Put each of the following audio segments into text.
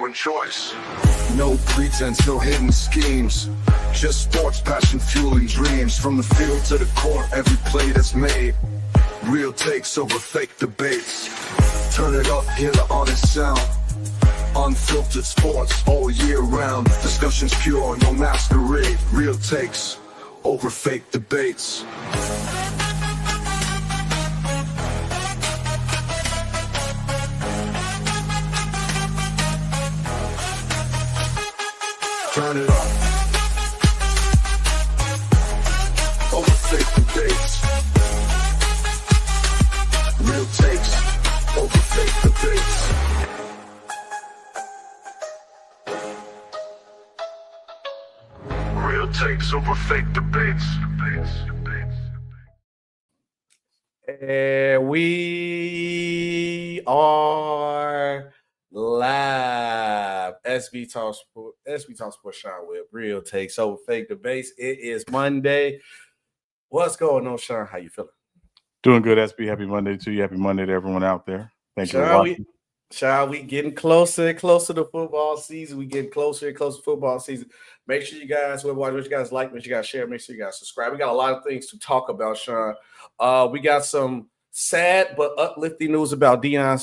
genuine choice. No pretense, no hidden schemes. Just sports, passion, fueling dreams. From the field to the court, every play that's made. Real takes over fake debates. Turn it up, hear the honest sound. Unfiltered sports all year round. Discussions pure, no masquerade. Real takes over fake debates. Turn it up. Over fake debates. Real takes over fake debates. Real takes over fake debates. And we are live. Sbtalksports Sean Webb. Real takes over fake debates. It is Monday. What's going on, Sean? How you feeling? Doing good, SB. Happy Monday to you. Happy Monday to everyone out there. Thank you for watching. Sean, we getting closer and closer to football season. We getting closer and closer to football season. Make sure you guys, whoever watch, what you guys like, make sure you guys share, make sure you guys subscribe. We got a lot of things to talk about, Sean. We got some sad but uplifting news about Deion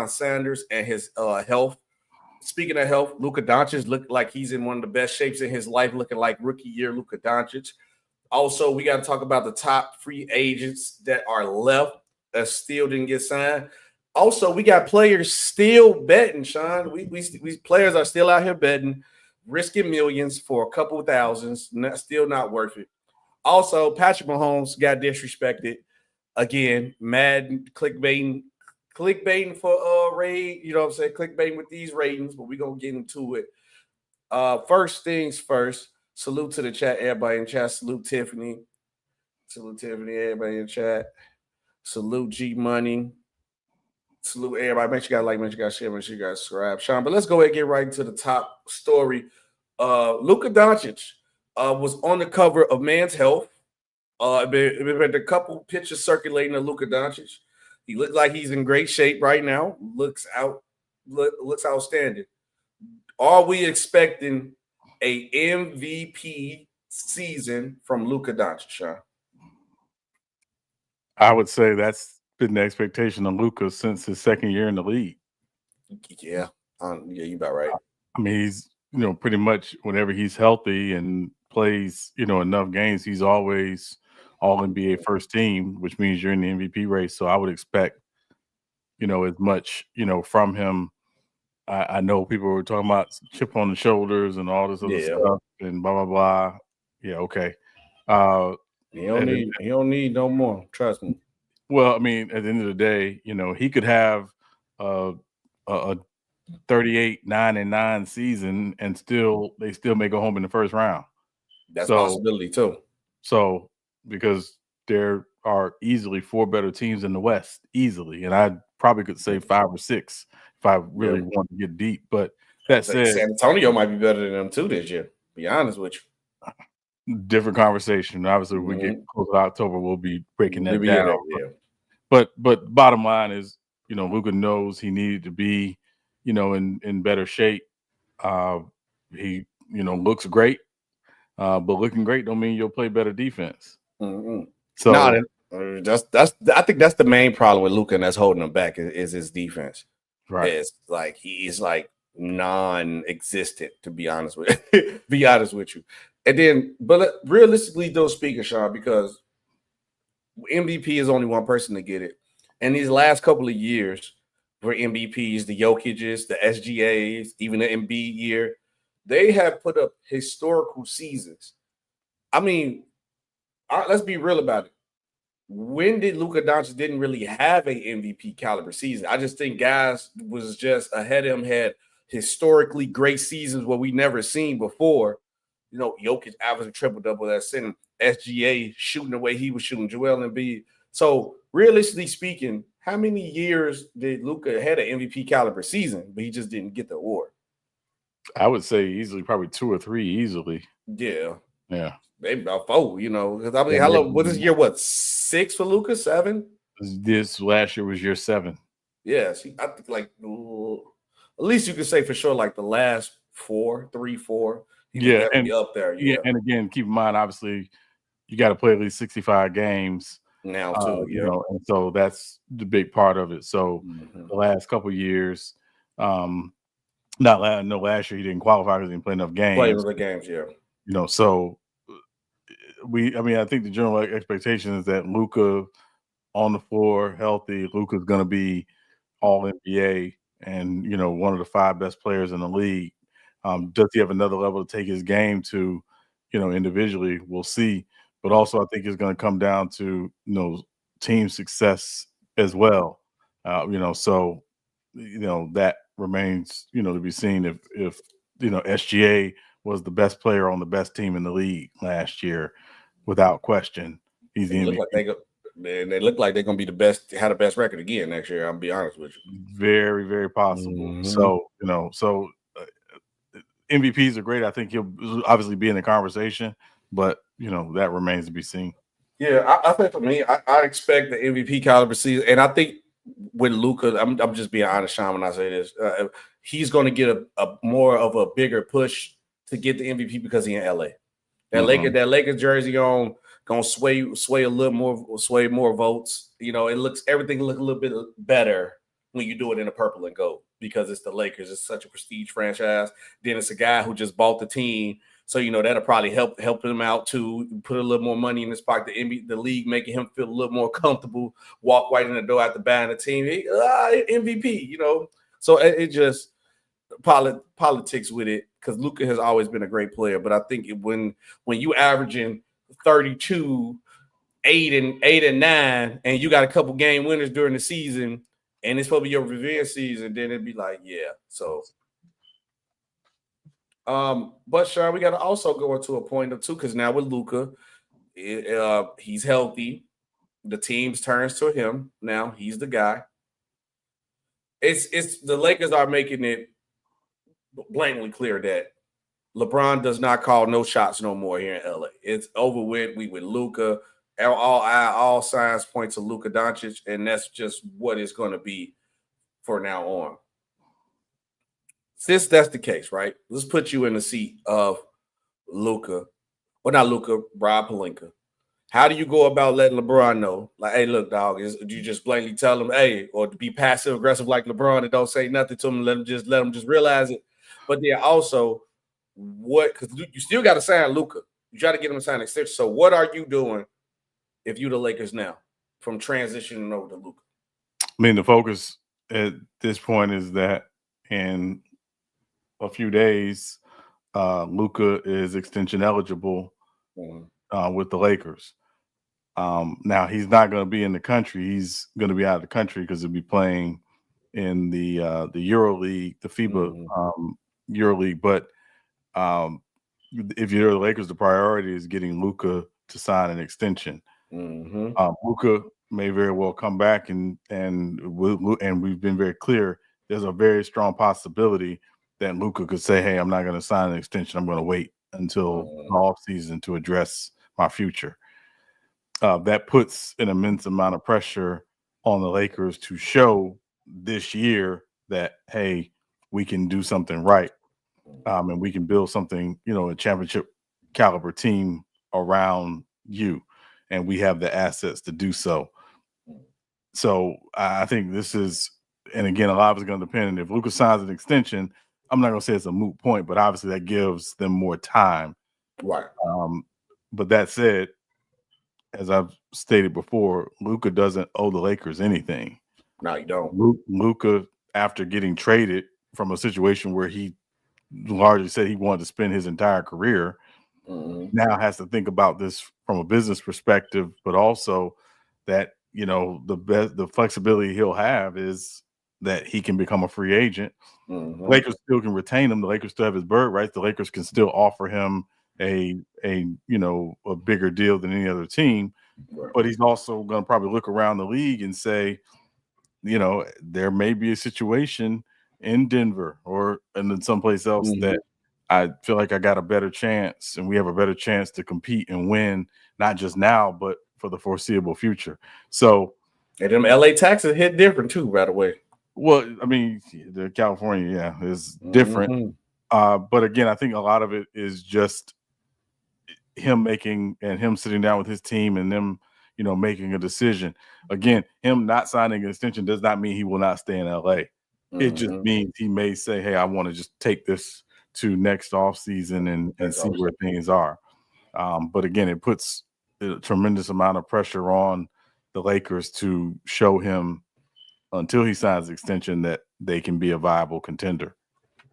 Sanders and his health. Speaking of health, Luka Doncic looked like he's in one of the best shapes in his life, looking like rookie year Luka Doncic. Also, we got to talk about the top free agents that are left that still didn't get signed. Also, we got players still betting, Sean. We players are still out here betting, risking millions for a couple of thousands, still not worth it. Also, Patrick Mahomes got disrespected again. Madden clickbaiting for raid. You know what I'm saying? Clickbaiting with these ratings, but we're gonna get into it. First things first. Salute to the chat, everybody in chat. Salute Tiffany. Everybody in chat. Salute G Money. Salute everybody. Make sure you guys like, make sure you guys share, make sure you guys subscribe. Sean, but let's go ahead and get right into the top story. Luka Doncic was on the cover of Man's Health. Been a couple pictures circulating of Luka Doncic. He looks like he's in great shape right now. Looks outstanding. Are we expecting a MVP season from Luka Doncic, Sean? I would say that's been the expectation of Luka since his second year in the league. Yeah, you about right. I mean, he's pretty much whenever he's healthy and plays enough games, he's always all NBA first team, which means you're in the MVP race. So I would expect as much from him. I know people were talking about chip on the shoulders and all this other stuff and blah blah blah. Yeah, okay. He don't need no more. Trust me. Well, I mean, at the end of the day, he could have a 38-9-9 season and they still may go home in the first round. That's a possibility too. So because there are easily 4 better teams in the West, easily, and I probably could say 5 or 6 if I really want to get deep. But that said, San Antonio might be better than them too this year. Be honest with you. Different conversation. Obviously, when we get close to October, we'll be breaking that down. But bottom line is, Luka knows he needed to be, in better shape. He, looks great, but looking great don't mean you'll play better defense. Mm-hmm. So I think that's the main problem with Luka, and that's holding him back is his defense. Right. It's like he's like non-existent, to be honest with you. And then, but realistically, though, speaking, Sean, because MVP is only one person to get it. And these last couple of years for MVPs, the Jokic's, the SGAs, even the Embiid year, they have put up historical seasons. I mean, let's be real about it. When did Luka Doncic didn't really have a MVP caliber season? I just think guys was just ahead of him, had historically great seasons what we never seen before. Jokic averaging triple-double that center. SGA shooting the way he was shooting. Joel Embiid. So, realistically speaking, how many years did Luka had an MVP caliber season, but he just didn't get the award? I would say easily probably 2 or 3 easily. Yeah. Maybe about 4, Because I mean, how long was this year? What, 6 for Luka? 7? This last year was year 7. Yeah, I think like at least you can say for sure, like the last 3, 4, he was Yeah, definitely up there. yeah, and again, keep in mind, obviously, you got to play at least 65 games now too. you know, and so that's the big part of it. So Mm-hmm. the last couple of years, last year he didn't qualify because he didn't play enough games. Play other games, yeah. You know, so I think the general expectation is that Luka on the floor, healthy, Luka's going to be all NBA and, you know, one of the 5 best players in the league. Does he have another level to take his game to, you know, individually? We'll see. But also, I think it's going to come down to, you know, team success as well. You know, so, you know, that remains, you know, to be seen if you know, SGA was the best player on the best team in the league last year, without question. He's the MVP. They look like they're going to be the best, have the best record again next year. I'll be honest with you. Very, very possible. Mm-hmm. So, you know, MVPs are great. I think he'll obviously be in the conversation, but, you know, that remains to be seen. Yeah, I think for me, I expect the MVP caliber season. And I think with Luka, I'm just being honest, Sean, when I say this, he's going to get a more of a bigger push to get the MVP because he's in LA. That Lakers jersey on gonna sway a little more, sway more votes. You know, everything look a little bit better when you do it in a purple and gold because it's the Lakers. It's such a prestige franchise. Then it's a guy who just bought the team, so you know that'll probably help him out too. Put a little more money in his pocket. The league making him feel a little more comfortable. Walk right in the door after buying the team. MVP, you know. So it just politics with it because Luka has always been a great player. But I think when you averaging 32, 8 and 9, and you got a couple game winners during the season, and it's supposed to be your revenge season, then it'd be like, yeah. So, but Sean, we got to also go into a point or two because now with Luka, he's healthy. The team's turns to him now. He's the guy. It's the Lakers are making it blatantly clear that LeBron does not call no shots no more here in LA. It's over with. We with Luka. All signs point to Luka Doncic, and that's just what it's going to be for now on. Since that's the case, right? Let's put you in the seat of Luka, or not Luka, Rob Pelinka. How do you go about letting LeBron know, like, hey, look, dog, do you just blatantly tell him, hey, or to be passive aggressive like LeBron and don't say nothing to him, let him just realize it. But then also, because you still got to sign Luka. You try to get him to sign an extension. So what are you doing if you're the Lakers now from transitioning over to Luka? I mean, the focus at this point is that in a few days, Luka is extension eligible with the Lakers. Now, he's not going to be in the country. He's going to be out of the country because he'll be playing in the EuroLeague, the FIBA EuroLeague. But if you're the Lakers, the priority is getting Luka to sign an extension. Luka may very well come back, and we've been very clear. There's a very strong possibility that Luka could say, "Hey, I'm not going to sign an extension. I'm going to wait until the off season to address my future." That puts an immense amount of pressure on the Lakers to show this year that, hey, we can do something right, and we can build something, you know, a championship caliber team around you, and we have the assets to do so. So I think this is, and again, a lot of it's going to depend. If Luka signs an extension, I'm not going to say it's a moot point, but obviously that gives them more time. Right. But that said, as I've stated before, Luka doesn't owe the Lakers anything. No, you don't. Luka, after getting traded from a situation where he largely said he wanted to spend his entire career, now has to think about this from a business perspective, but also that, you know, the flexibility he'll have is that he can become a free agent. Lakers still can retain him. The Lakers still have his bird rights. The Lakers can still offer him a bigger deal than any other team, but he's also going to probably look around the league and say, you know, there may be a situation in Denver and in someplace else that I feel like I got a better chance, and we have a better chance to compete and win, not just now, but for the foreseeable future. So, and them LA taxes hit different too, by the way. Well, I mean, the California, is different. Mm-hmm. But again, I think a lot of it is just him sitting down with his team and them, making a decision. Again, him not signing an extension does not mean he will not stay in LA. It just means he may say, hey, I want to just take this to next off season and see where things are. But again, it puts a tremendous amount of pressure on the Lakers to show him until he signs the extension that they can be a viable contender.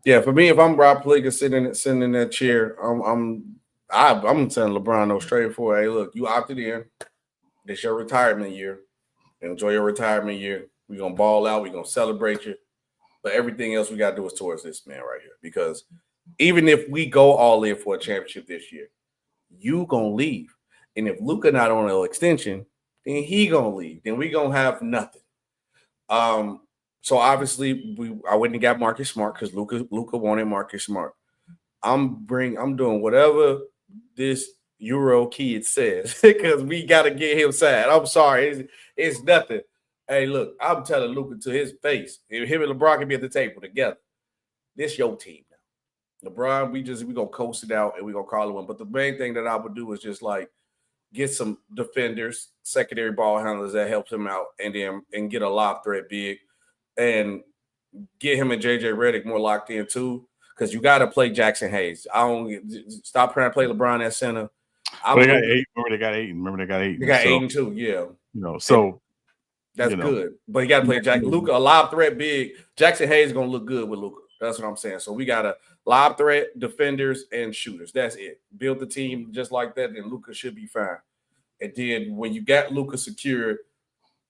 Yeah, for me, if I'm Rob Pelinka sitting in that chair, I'm telling LeBron no straightforward. Hey, look, you opted in. This your retirement year. Enjoy your retirement year. We're gonna ball out. We're gonna celebrate you. But everything else we gotta do is towards this man right here. Because even if we go all in for a championship this year, you gonna leave. And if Luka not on an extension, then he gonna leave. Then we gonna have nothing. So obviously I went and got Marcus Smart because Luka wanted Marcus Smart. I'm doing whatever this Euro kid says because we gotta get him signed. I'm sorry, it's nothing. Hey, look, I'm telling Luka to his face. Him and LeBron can be at the table together. This your team now. LeBron, we gonna coast it out and we gonna call it one. But the main thing that I would do is just like get some defenders, secondary ball handlers that helps him out, and get a lob threat big, and get him and JJ Redick more locked in too. Because you got to play Jackson Hayes. I don't stop trying to play LeBron at center. They got eight. Remember they got eight. They got Aiden too. Yeah. So that's good. But you got to play Luka. A lob threat big. Jackson Hayes is gonna look good with Luka. That's what I'm saying. So we got a lob threat, defenders, and shooters. That's it. Build the team just like that, and Luka should be fine. And then when you got Luka secured,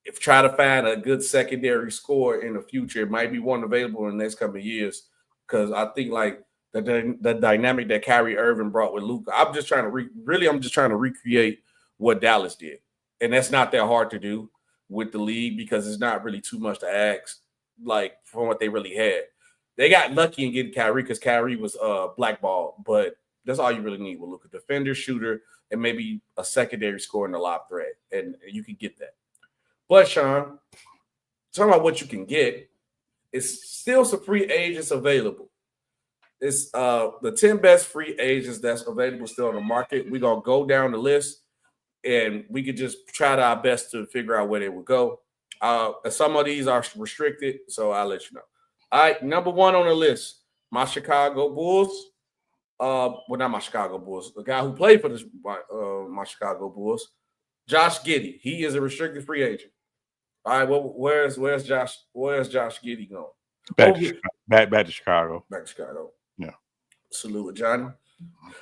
if try to find a good secondary score in the future, it might be one available in the next couple of years. Because I think like the dynamic that Kyrie Irving brought with Luka, I'm just trying to recreate what Dallas did, and that's not that hard to do with the league because it's not really too much to ask. Like from what they really had, they got lucky in getting Kyrie because Kyrie was blackballed, but that's all you really need with Luka: defender, shooter, and maybe a secondary score in the lob threat, and you can get that. But Sean, talking about what you can get. It's still some free agents available. It's the 10 best free agents that's available still on the market. We're going to go down the list, and we could just try our best to figure out where they would go. Some of these are restricted, so I'll let you know. All right, number one on the list, my Chicago Bulls. Well, not my Chicago Bulls. The guy who played for my Chicago Bulls, Josh Giddey. He is a restricted free agent. All right, well, where's Josh? Where's Josh Giddey going? Back to Chicago. Back to Chicago. Yeah. Salute, Johnny.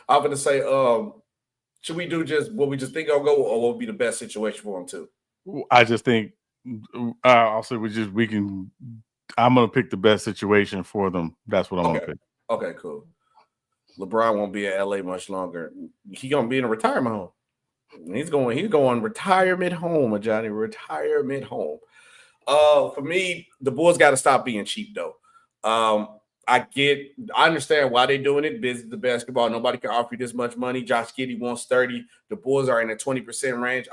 I'm gonna say, should we do just what we just think I'll go, or what would be the best situation for him too? I just think I'll say we can. I'm gonna pick the best situation for them. That's what I'm gonna pick. Okay, cool. LeBron won't be at LA much longer. He's gonna be in a retirement home. He's going retirement home, Johnny. Retirement home. For me, the Bulls got to stop being cheap, though. I understand why they're doing it. Business the basketball. Nobody can offer you this much money. Josh Giddey wants 30. The Bulls are in the 20% range.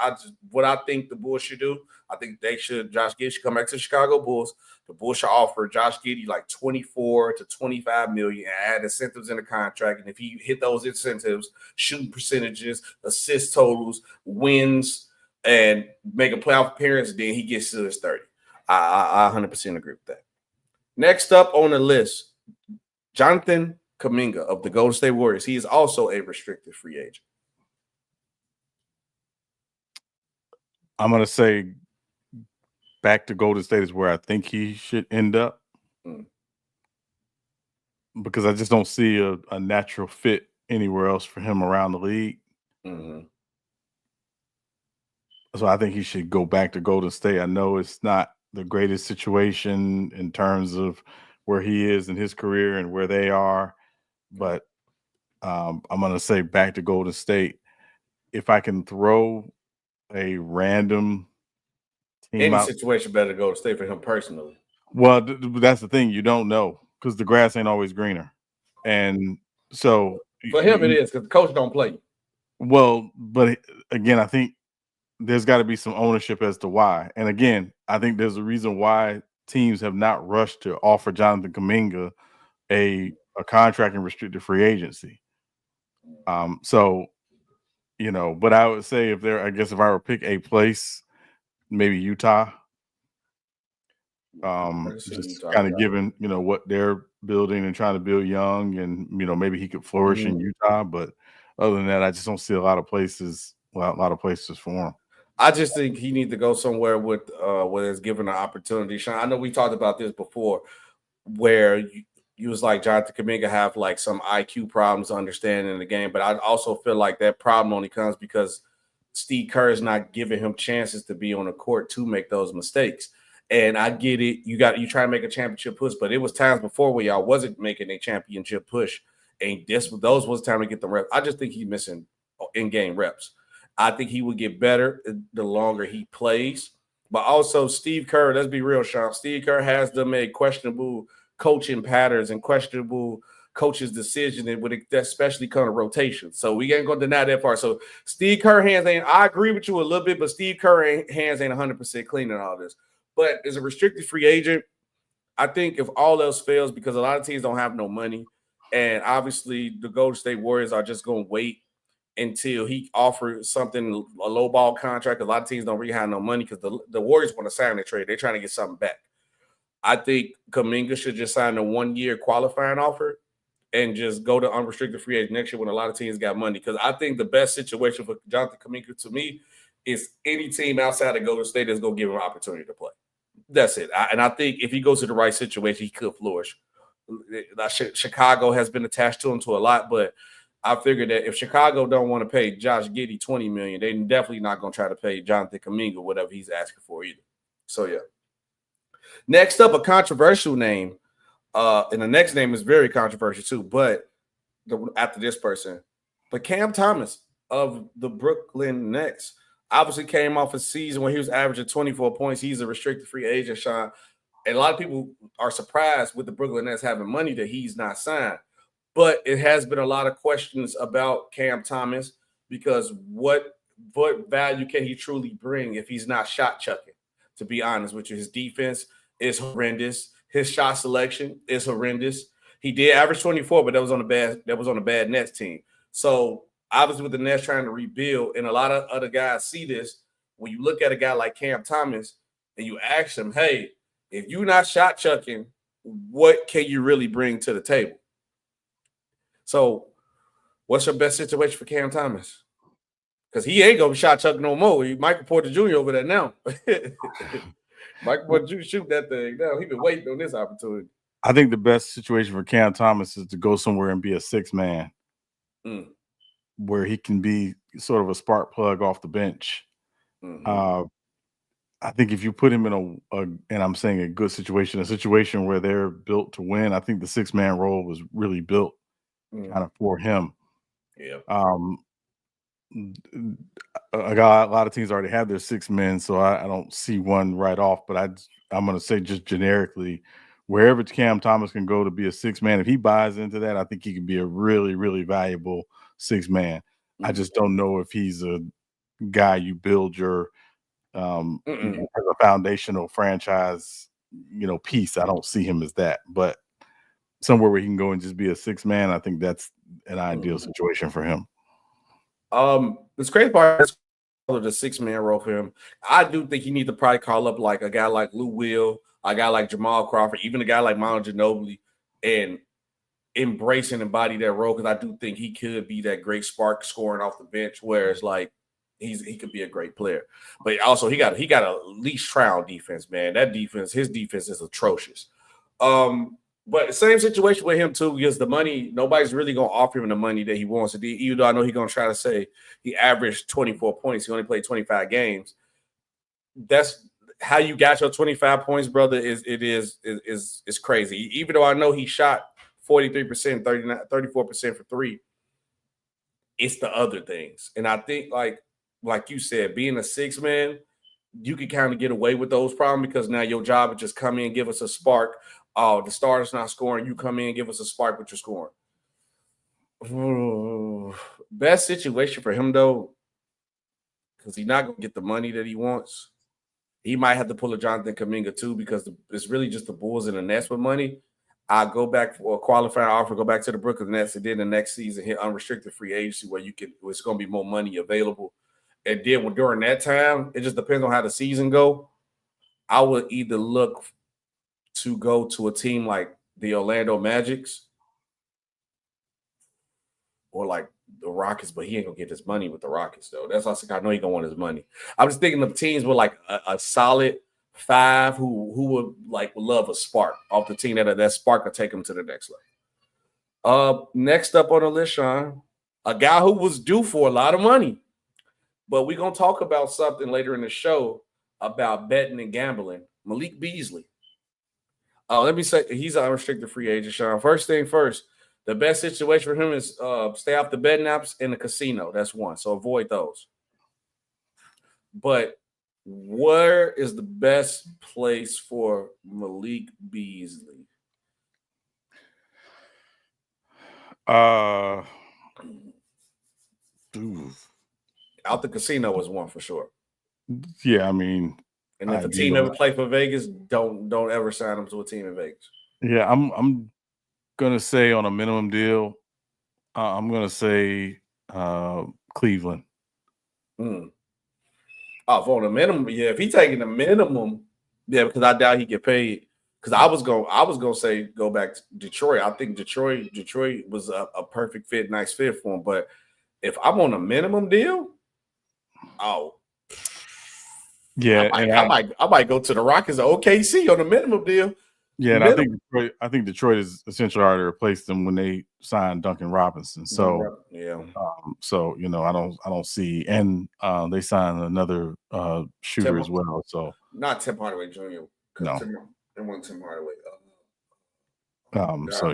What I think the Bulls should do, I think Josh Giddey should come back to the Chicago Bulls. The Bulls should offer Josh Giddey like 24 to 25 million and add incentives in the contract. And if he hit those incentives, shooting percentages, assist totals, wins, and make a playoff appearance, then he gets to his 30. I 100% agree with that. Next up on the list, Jonathan Kuminga of the Golden State Warriors. He is also a restricted free agent. I'm going to say back to Golden State is where I think he should end up. Because I just don't see a natural fit anywhere else for him around the league. Mm-hmm. So I think he should go back to Golden State. I know it's not the greatest situation in terms of where he is in his career and where they are, but I'm going to say back to Golden State. If I can throw a random team Any situation better to Golden State for him personally. Well, that's the thing. You don't know because the grass ain't always greener. And so for him, it is because the coach don't play. Well, but again, I think there's got to be some ownership as to why. And again, I think there's a reason why teams have not rushed to offer Jonathan Kuminga a contract in restricted free agency. So, but I would say if I guess if I were to pick a place, maybe Utah. Just kind of given, what they're building and trying to build young, and maybe he could flourish in Utah. But other than that, I just don't see a lot of places for him. I just think he needs to go somewhere with where it's given an opportunity. Sean, I know we talked about this before, where you was like Jonathan Kuminga have like some IQ problems understanding the game, but I also feel like that problem only comes because Steve Kerr is not giving him chances to be on the court to make those mistakes. And I get it. You try to make a championship push, but it was times before where y'all wasn't making a championship push, and those was time to get the reps. I just think he's missing in-game reps. I think he would get better the longer he plays. But also, Steve Kerr, let's be real, Sean. Steve Kerr has them make questionable coaching patterns and questionable coaches' decisions, and with especially kind of rotation. So we ain't going to deny that part. So Steve Kerr hands ain't – I agree with you a little bit, but Steve Kerr hands ain't 100% clean in all this. But as a restricted free agent, I think if all else fails, because a lot of teams don't have no money, and obviously the Golden State Warriors are just going to wait until he offers something, a low ball contract. A lot of teams don't really have no money because the Warriors want to sign the trade. They're trying to get something back. I think Kuminga should just sign a 1-year qualifying offer and just go to unrestricted free agent next year when a lot of teams got money. Because I think the best situation for Jonathan Kuminga to me is any team outside of Golden State that's going to give him an opportunity to play. That's it. And I think if he goes to the right situation, he could flourish. Chicago has been attached to him to a lot, but I figured that if Chicago don't want to pay Josh Giddey $20 million, they're definitely not going to try to pay Jonathan Kuminga whatever he's asking for either. So, yeah. Next up, a controversial name. And the next name is very controversial too, but after this person. But Cam Thomas of the Brooklyn Nets obviously came off a season where he was averaging 24 points. He's a restricted free agent, Sean. And a lot of people are surprised with the Brooklyn Nets having money that he's not signed. But it has been a lot of questions about Cam Thomas because what value can he truly bring if he's not shot chucking? To be honest with you, his defense is horrendous. His shot selection is horrendous. He did average 24, but that was on a bad Nets team. So obviously with the Nets trying to rebuild, and a lot of other guys see this, when you look at a guy like Cam Thomas and you ask him, hey, if you're not shot chucking, what can you really bring to the table? So what's your best situation for Cam Thomas? Because he ain't going to be shot chucking no more. Michael Porter Jr. over there now. Michael Porter Jr. shoot that thing now. He's been waiting on this opportunity. I think the best situation for Cam Thomas is to go somewhere and be a 6-man where he can be sort of a spark plug off the bench. I think if you put him in and I'm saying a good situation, a situation where they're built to win, I think the 6-man role was really built kind of for him. Yeah. A lot of teams already have their 6 men, so I don't see one right off. But I'm going to say just generically, wherever Cam Thomas can go to be a 6-man, if he buys into that, I think he can be a really, really valuable 6-man. I just don't know if he's a guy you build your as a foundational franchise, piece. I don't see him as that, but somewhere where he can go and just be a 6-man, I think that's an ideal situation for him. This crazy part is the 6-man role for him. I do think he needs to probably call up like a guy like Lou Will, a guy like Jamal Crawford, even a guy like Manu Ginobili, and embrace and embody that role, because I do think he could be that great spark scoring off the bench, where it's like he could be a great player. But also he got a leash trial defense, man. His defense is atrocious. But the same situation with him too, because the money, nobody's really gonna offer him the money that he wants to do. Even though I know he's gonna try to say he averaged 24 points, he only played 25 games. That's how you got your 25 points, brother. Is crazy. Even though I know he shot 43%, 34% for 3, it's the other things. And I think like you said, being a 6-man, you can kind of get away with those problems because now your job is just come in and give us a spark. Oh, the starter's not scoring. You come in and give us a spark with your scoring. Best situation for him, though, because he's not going to get the money that he wants. He might have to pull a Jonathan Kuminga too because it's really just the Bulls and the Nets with money. I go back for a qualifying offer, go back to the Brooklyn Nets, and then the next season hit unrestricted free agency where it's going to be more money available. And then during that time, it just depends on how the season go. I would either look to go to a team like the Orlando Magics or like the Rockets, but he ain't gonna get his money with the Rockets though. That's also I know he gonna want his money. I was thinking of teams with like a solid 5 who would love a spark off the team that spark will take him to the next level. Next up on the list, Sean, a guy who was due for a lot of money, but we're gonna talk about something later in the show about betting and gambling. Malik Beasley. Let me say he's an unrestricted free agent, Sean. First thing first. The best situation for him is stay off the betting apps in the casino. That's one. So avoid those. But where is the best place for Malik Beasley? Ooh. Out the casino is one for sure. Yeah, I mean, and if a team ever play for Vegas, don't ever sign them to a team in Vegas. Yeah, I'm gonna say on a minimum deal, I'm gonna say Cleveland. Oh, for the minimum, yeah. If he taking the minimum, yeah, because I doubt he get paid. Because I was gonna say go back to Detroit. I think Detroit was a perfect fit, nice fit for him. But if I'm on a minimum deal, yeah, I might go to the Rockets or OKC on a minimum deal. Yeah, and I think Detroit is essentially already replaced them when they signed Duncan Robinson. So so I don't see, and they signed another shooter as well. So not Tim Hardaway Jr. No, it wasn't Tim Hardaway. So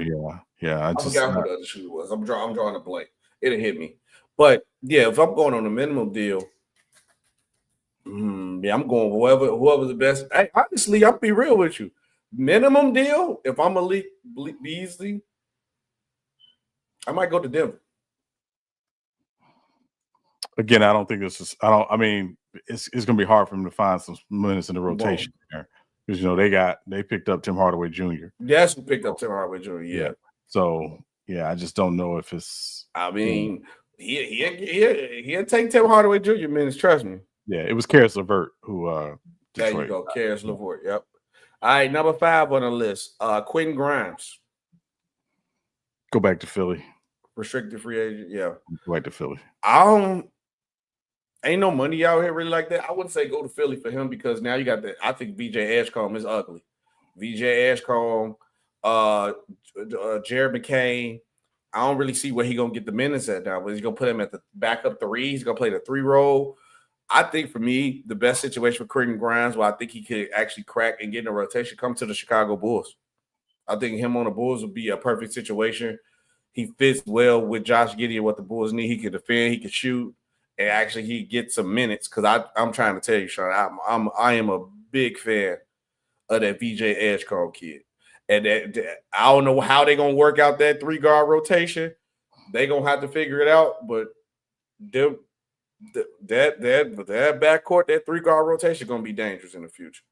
yeah. I forgot who the other shooter was. I'm drawing a blank. It'll hit me. But yeah, if I'm going on a minimum deal, yeah, I'm going whoever's the best. Hey, honestly, I'll be real with you. Minimum deal, if I'm Malik Beasley, I might go to Denver. Again, I don't think this is. I mean, it's going to be hard for him to find some minutes in the rotation there because they picked up Tim Hardaway Jr. That's who picked up Tim Hardaway Jr. Yeah. So yeah, I just don't know if it's. I mean, he'll take Tim Hardaway Jr. minutes. Trust me. Yeah, it was Karis LeVert who. Detroit. There you go, Karis LeVert. Yep. All right, number 5 on the list, Quentin Grimes. Go back to Philly. Restricted free agent, yeah. Go back to Philly. Ain't no money out here really like that. I wouldn't say go to Philly for him because now you got I think VJ Ashcombe is ugly. VJ Ashcombe, Jared McCain. I don't really see where he's going to get the minutes at now. But he's going to put him at the backup 3. He's going to play the 3 role. I think for me, the best situation for Quentin Grimes, where I think he could actually crack and get in a rotation, come to the Chicago Bulls. I think him on the Bulls would be a perfect situation. He fits well with Josh Giddey, what the Bulls need. He can defend, he can shoot, and actually he gets some minutes. Because I'm trying to tell you, Sean, I am a big fan of that VJ Ashcombe kid. And I don't know how they're gonna work out that 3-guard rotation. They're gonna have to figure it out, but that backcourt, that 3-guard rotation is going to be dangerous in the future.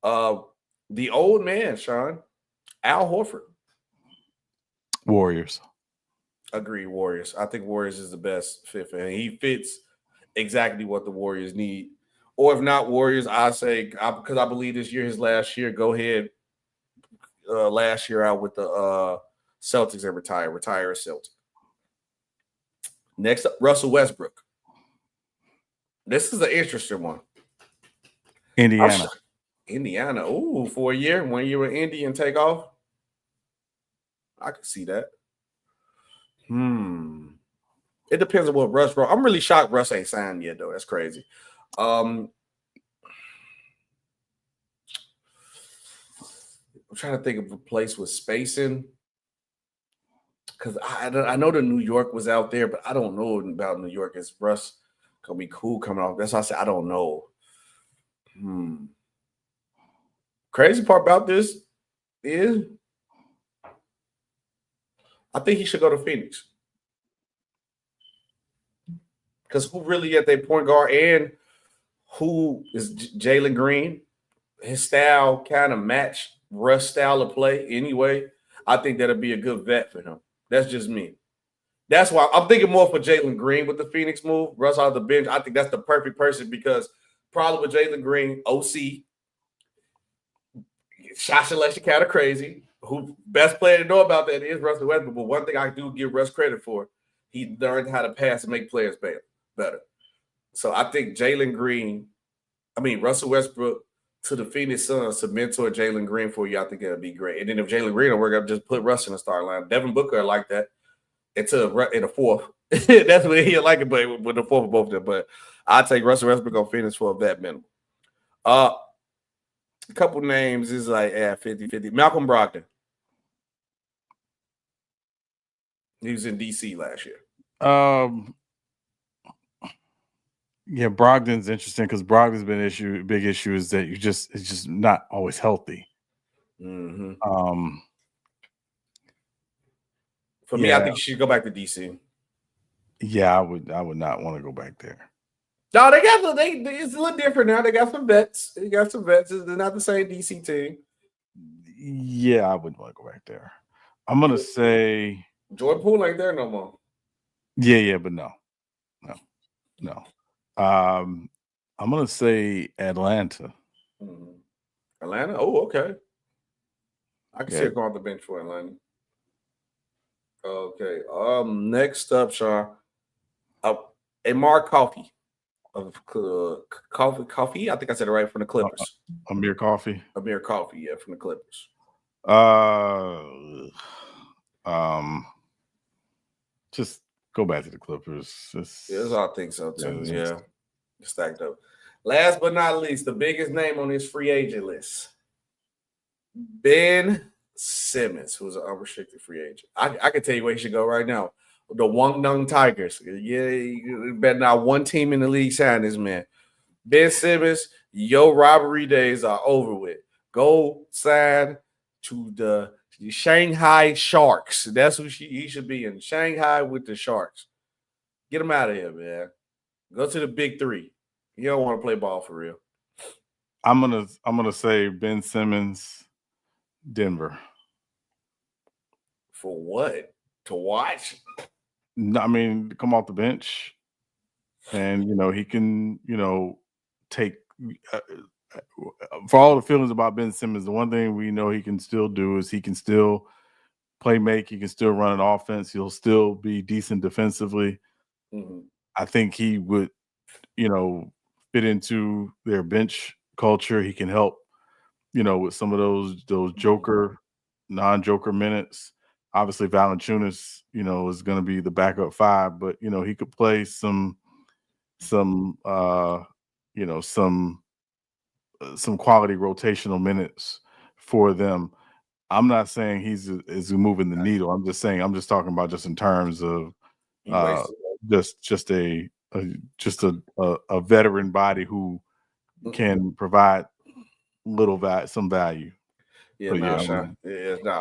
The old man, Sean, Al Horford. Warriors. Agree, Warriors. I think Warriors is the best fit for him. He fits exactly what the Warriors need. Or if not Warriors, I say, because I believe this year, his last year, go ahead last year out with the Celtics and retire a Celtic. Next up, Russell Westbrook. This is an interesting one. Indiana. Ooh, for a year. 1 year with Indy and take off. I can see that. It depends on what Russ brought. I'm really shocked Russ ain't signed yet, though. That's crazy. I'm trying to think of a place with spacing. Because I know the New York was out there, but I don't know about New York. Is Russ going to be cool coming off? That's why I said I don't know. Crazy part about this is I think he should go to Phoenix. Because who really at their point guard and who is Jalen Green. His style kind of match Russ' style of play anyway. I think that'll be a good vet for him. That's just me. That's why I'm thinking more for Jalen Green with the Phoenix move. Russ off the bench. I think that's the perfect person because probably with Jalen Green, OC, shot selection kind of crazy. Who best player to know about that is Russell Westbrook. But one thing I do give Russ credit for, he learned how to pass and make players better. So I think Russell Westbrook to the Phoenix Suns to mentor Jalen Green for you, I think that'd be great. And then if Jalen Green will work up, just put Russ in the start line. Devin Booker like that. In a fourth. That's what he'll like it, but with the fourth of both of them. But I'll take Russell Westbrook on Phoenix for that minimum. A couple names is like 50-50. Malcolm Brogdon. He was in DC last year. Yeah, Brogdon's interesting because Brogdon's been big issue is that it's just not always healthy. Mm-hmm. For me, I think you should go back to DC. Yeah, I would not want to go back there. No, it's a little different now. They got some vets. They're not the same DC team. Yeah, I wouldn't want to go back there. I'm gonna say Jordan Poole ain't there no more. Yeah, but no. I'm gonna say Atlanta. Mm-hmm. Atlanta? Oh, okay. I can see it going on the bench for Atlanta. Okay. Next up, Sean. Amar Coffey of Coffee. I think I said it right from the Clippers. Amir Coffey. Amir Coffey, yeah, from the Clippers. Just go back to the Clippers. I think so too. Yeah. Stacked up. Last but not least, the biggest name on this free agent list. Ben Simmons, who's an unrestricted free agent. I can tell you where he should go right now. The Guangdong Tigers. Yeah, better not one team in the league sign this man. Ben Simmons, your robbery days are over with. Go sign to the Shanghai Sharks. That's who he should be in. Shanghai with the Sharks. Get him out of here, man. Go to the big three. You don't want to play ball for real. I'm gonna say Ben Simmons, Denver. For what? To watch? No, I mean, come off the bench, and he can take. For all the feelings about Ben Simmons, the one thing we know he can still do is he can still make. He can still run an offense. He'll still be decent defensively. Mm-hmm. I think he would, fit into their bench culture. He can help, with some of those non-joker minutes. Obviously, Valanciunas, is going to be the backup five, but he could play some quality rotational minutes for them. I'm not saying he's moving the needle. I'm just talking about just in terms of just a veteran body who can provide some value. Sean.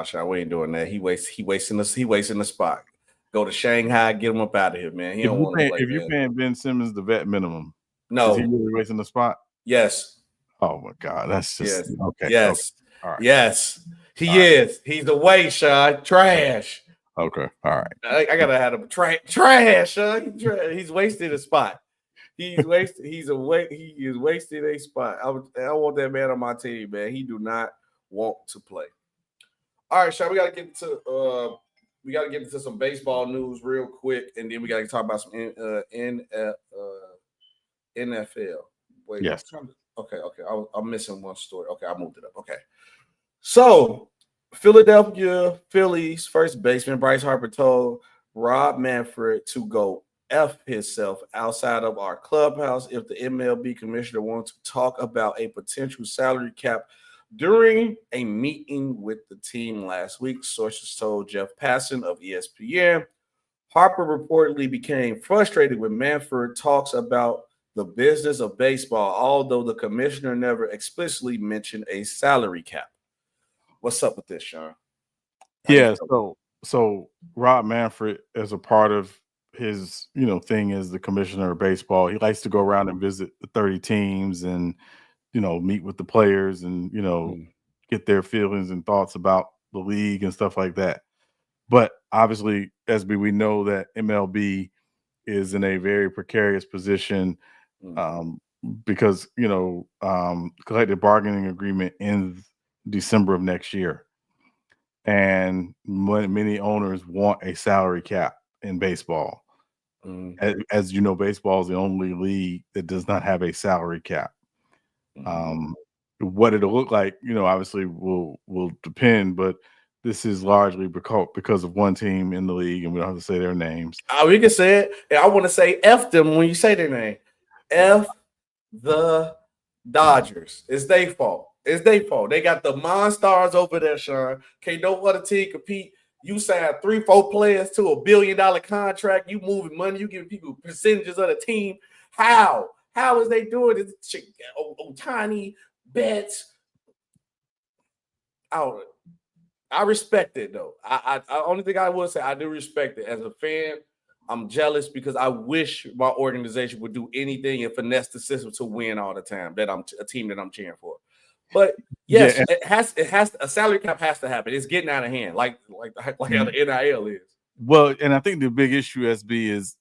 Sean, we ain't doing that. He wasting the spot. Go to Shanghai, get him up out of here, man. He don't want to play. If you're paying Ben Simmons the vet minimum, no, is he really wasting the spot? Yes. Oh my God, that's just okay. Yes, okay. All right. Yes, he is. He's the way, Sean. Trash. Okay, all right. I gotta have him trash, Sean. He's wasted a spot. He's wasted. He is wasting a spot. I want that man on my team, man. He do not want to play. All right, Sean. We gotta get into some baseball news real quick, and then we gotta talk about some NFL. Wait, yes. Okay. I'm missing one story. Okay, I moved it up. Okay. So, Philadelphia Phillies first baseman Bryce Harper told Rob Manfred to go F himself outside of our clubhouse if the MLB commissioner wants to talk about a potential salary cap during a meeting with the team last week. Sources told Jeff Passan of ESPN. Harper reportedly became frustrated when Manfred talks about the business of baseball, although the commissioner never explicitly mentioned a salary cap. What's up with this, Sean? Yeah, so Rob Manfred, as a part of his thing as the commissioner of baseball. He likes to go around and visit the 30 teams and meet with the players and get their feelings and thoughts about the league and stuff like that. But obviously, SB, we know that MLB is in a very precarious position because collective bargaining agreement ends December of next year, and many owners want a salary cap in baseball. As you know, baseball is the only league that does not have a salary cap. What it'll look like, obviously will depend, but this is largely because of one team in the league, and we don't have to say their names. We can say it. And I want to say F them when you say their name. F the Dodgers. It's their fault. It's their fault. They got the Monstars over there, Sean. Can't no other team compete. You sign 3-4 players to $1 billion contract. You moving money. You giving people percentages of the team. How? How is they doing it? Tiny bets. I respect it though. I only thing I will say, I do respect it. As a fan, I'm jealous because I wish my organization would do anything and finesse the system to win all the time. That I'm a team that I'm cheering for. But yes, it has a salary cap has to happen. It's getting out of hand, like how the NIL is. Well, and I think the big issue, SB, is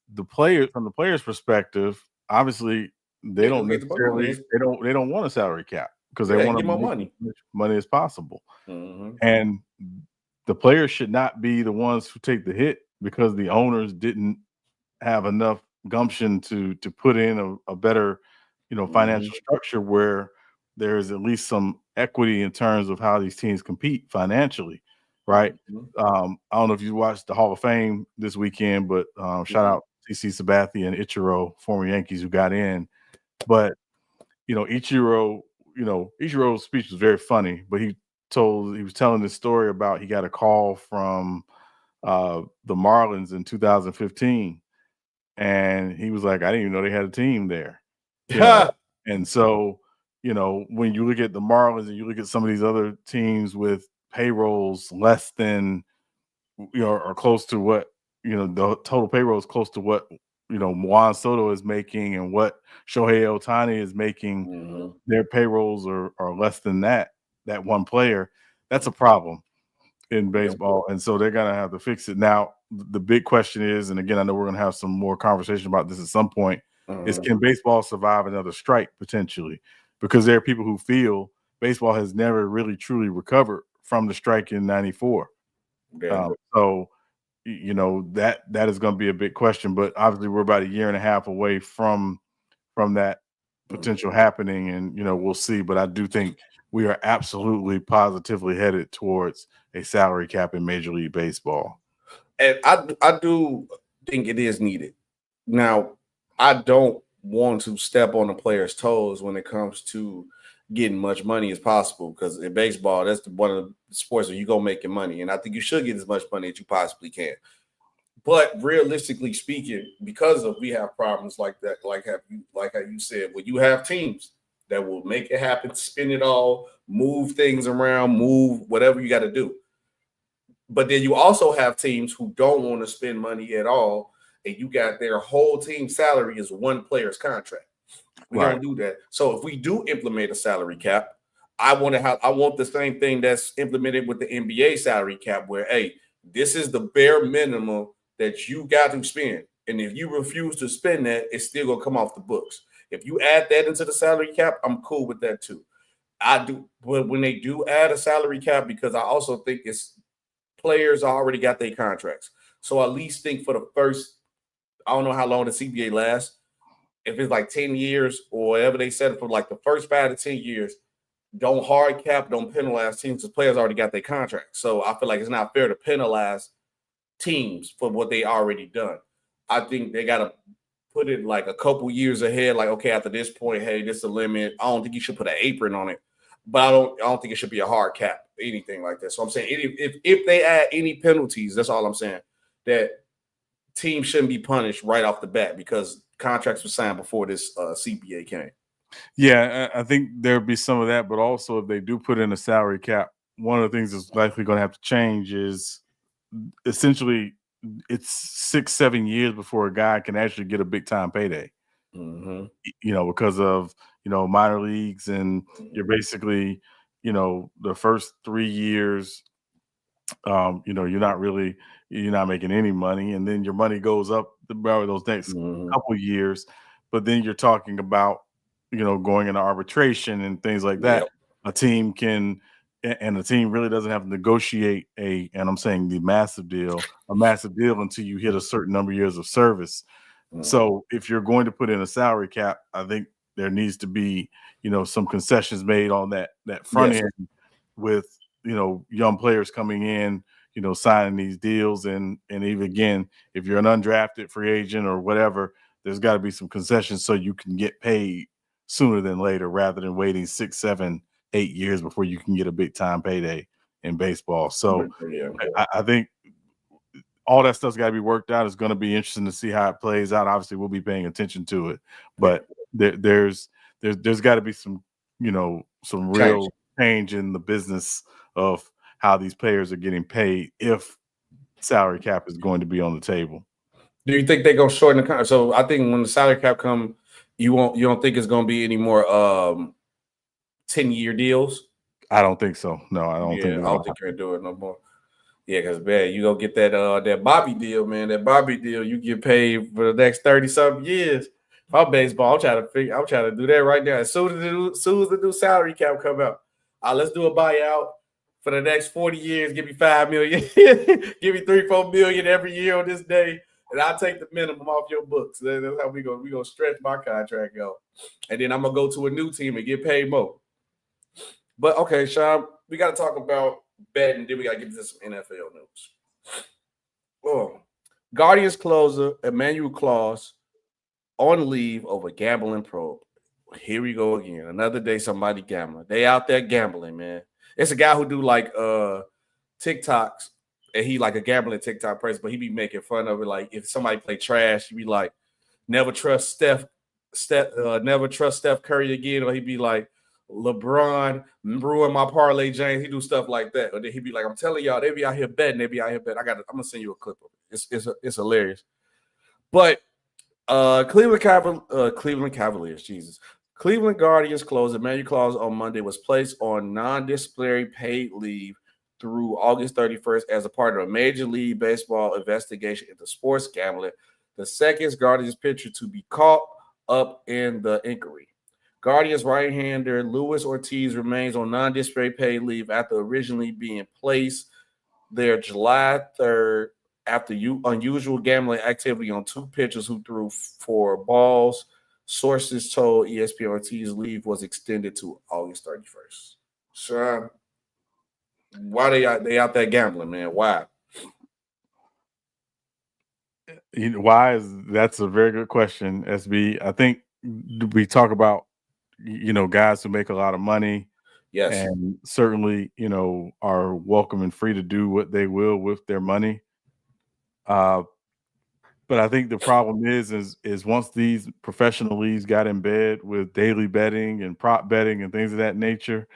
from the players' perspective. Obviously, they don't want a salary cap because they want to more make as much money as possible. And the players should not be the ones who take the hit because the owners didn't have enough gumption to put in a better, financial structure where there is at least some equity in terms of how these teams compete financially, right? I don't know if you watched the Hall of Fame this weekend, but shout out CC Sabathia and Ichiro, former Yankees who got in. But Ichiro's speech was very funny, but he was telling this story about he got a call from the Marlins in 2015, and he was like, I didn't even know they had a team there. And so, when you look at the Marlins and you look at some of these other teams with payrolls less than, or close to what, the total payroll is close to what, Juan Soto is making and what Shohei Ohtani is making, their payrolls are less than that one player. That's a problem in baseball. And so they're going to have to fix it. Now, the big question is, and again, I know we're going to have some more conversation about this at some point, is can baseball survive another strike potentially? Because there are people who feel baseball has never really truly recovered from the strike in '94. So, that is going to be a big question. But obviously, we're about a year and a half away from that potential happening, and we'll see. But I do think we are absolutely positively headed towards a salary cap in Major League Baseball. And I do think it is needed. Now, I don't want to step on the player's toes when it comes to getting much money as possible, because in baseball, that's one of the sports where you go making money, and I think you should get as much money as you possibly can. But realistically speaking, because we have problems like that, like how you said, when you have teams that will make it happen, spin it all, move things around, move whatever you got to do. But then you also have teams who don't want to spend money at all, and you got their whole team salary is one player's contract. We don't do that. So if we do implement a salary cap, I want the same thing that's implemented with the NBA salary cap, where this is the bare minimum that you got to spend, and if you refuse to spend that, it's still gonna come off the books. If you add that into the salary cap, I'm cool with that too. I do, but when they do add a salary cap, because I also think it's players already got their contracts, so at least think for the first, I don't know how long the CBA lasts. If it's like 10 years or whatever they said, for like the first 5 to 10 years, don't hard cap, don't penalize teams, because players already got their contracts. So I feel like it's not fair to penalize teams for what they already done. I think they got to put it like a couple years ahead. Like, okay, after this point, hey, this is a limit. I don't think you should put an apron on it, but I don't think it should be a hard cap, anything like that. So I'm saying if they add any penalties, that's all I'm saying, that teams shouldn't be punished right off the bat because contracts were signed before this CBA came. Yeah, I think there'll be some of that, but also if they do put in a salary cap, one of the things that's likely going to have to change is essentially it's 6-7 years before a guy can actually get a big time payday. Because of minor leagues, and you're basically the first 3 years you're not making any money, and then your money goes up those next couple years. But then you're talking about going into arbitration and things like that. A team really doesn't have to negotiate and I'm saying a massive deal until you hit a certain number of years of service. So if you're going to put in a salary cap, I think there needs to be some concessions made on that front end with young players coming in, signing these deals, and even again, if you're an undrafted free agent or whatever, there's got to be some concessions so you can get paid sooner than later, rather than waiting 6, 7, 8 years before you can get a big time payday in baseball. So I think all that stuff's got to be worked out. It's going to be interesting to see how it plays out. Obviously, we'll be paying attention to it, but there's got to be some some real change in the business of how these players are getting paid if salary cap is going to be on the table. Do you think they're gonna shorten the contract? So I think when the salary cap come, you don't think it's gonna be any more 10-year deals? I don't think so. No, I don't think. I don't think you're gonna do it no more. Yeah, because man, you go get that Bobby deal, man. That Bobby deal, you get paid for the next 30-something years. My baseball, I'm trying to do that right now. As soon as the new salary cap come out, let's do a buyout for the next 40 years. Give me $5 million, give me $3-4 million every year on this day, and I'll take the minimum off your books. That's how we gonna stretch my contract out, and then I'm gonna go to a new team and get paid more. But okay, Sean, we got to talk about betting. Then we got to get into some NFL news. Oh, Guardians closer Emmanuel Claus on leave over gambling probe. Here we go again. Another day, somebody gambling. They out there gambling, man. It's a guy who do like TikToks, and he like a gambling TikTok person, but he be making fun of it. Like if somebody play trash, he be like, never trust Steph Curry again, or he'd be like, LeBron ruined my parlay, James. He do stuff like that, or then he'd be like, I'm telling y'all, they be out here betting. I'm gonna send you a clip of it. It's hilarious. But Cleveland Guardians closer Emmanuel Claus on Monday was placed on non-disciplinary paid leave through August 31st as a part of a Major League Baseball investigation into sports gambling, the second Guardians pitcher to be caught up in the inquiry. Guardians right-hander Luis Ortiz remains on non-disciplinary paid leave after originally being placed there July 3rd after unusual gambling activity on two pitchers who threw 4 balls. Sources told ESPN Ortiz's leave was extended to August 31st. So, why they out there gambling, man? Why? That's a very good question, SB. I think we talk about guys who make a lot of money. Yes. And certainly, are welcome and free to do what they will with their money. But I think the problem is once these professional leagues got in bed with daily betting and prop betting and things of that nature,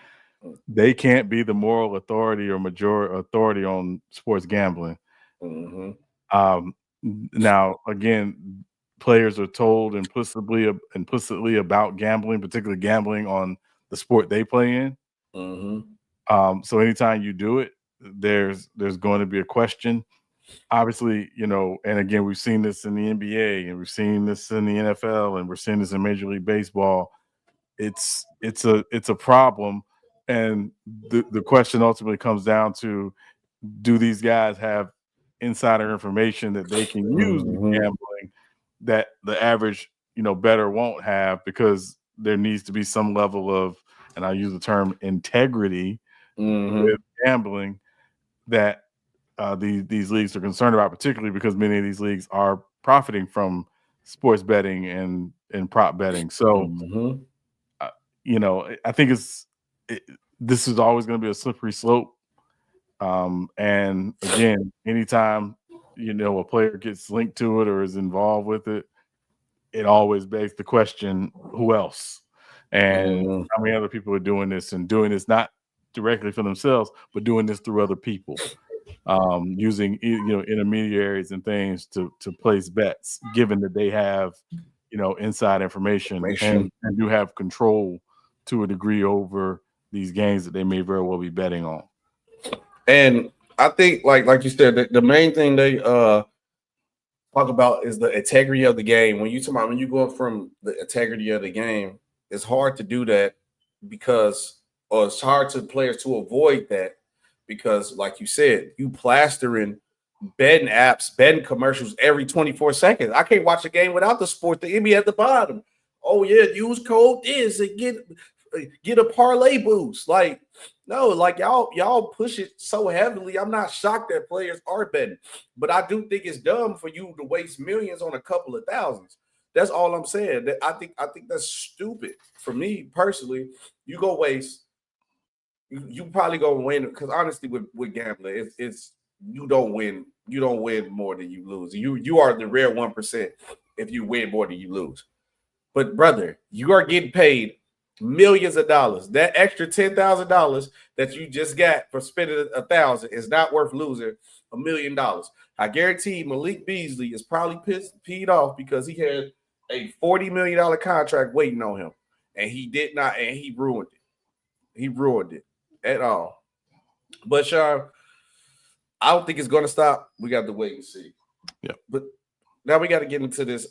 they can't be the moral authority or major authority on sports gambling. Now, again, players are told implicitly about gambling, particularly gambling on the sport they play in. So anytime you do it, there's going to be a question. Obviously, and again, we've seen this in the NBA, and we've seen this in the NFL, and we're seeing this in Major League Baseball. It's a problem, and the question ultimately comes down to: do these guys have insider information that they can use in gambling that the average bettor won't have? Because there needs to be some level of, and I use the term integrity with gambling that these leagues are concerned about, particularly because many of these leagues are profiting from sports betting and prop betting. So, I think this is always going to be a slippery slope. And again, anytime a player gets linked to it or is involved with it, it always begs the question: who else? And how many other people are doing this, and doing this not directly for themselves, but doing this through other people? using intermediaries and things to place bets, given that they have inside information and do have control to a degree over these games that they may very well be betting on. And I think, like you said, the main thing they talk about is the integrity of the game. When you go from the integrity of the game, it's hard to do that or it's hard to players to avoid that because, like you said, you plastering betting apps, betting commercials every 24 seconds. I can't watch a game without the sport. The NBA at the bottom. Oh yeah, use code this and get a parlay boost. Like, no, like y'all push it so heavily. I'm not shocked that players are betting, but I do think it's dumb for you to waste millions on a couple of thousands. That's all I'm saying. I think that's stupid. For me personally, you go waste. You probably gonna win because honestly, with gambling, it's you don't win more than you lose. You are the rare 1% if you win more than you lose. But brother, you are getting paid millions of dollars. That extra $10,000 that you just got for spending 1,000 is not worth losing $1 million. I guarantee Malik Beasley is probably peed off because he had a $40 million contract waiting on him, and he did not, and he ruined it. He ruined it at all. But Sean, I don't think it's going to stop. We got to wait and see. Yeah. But now we got to get into this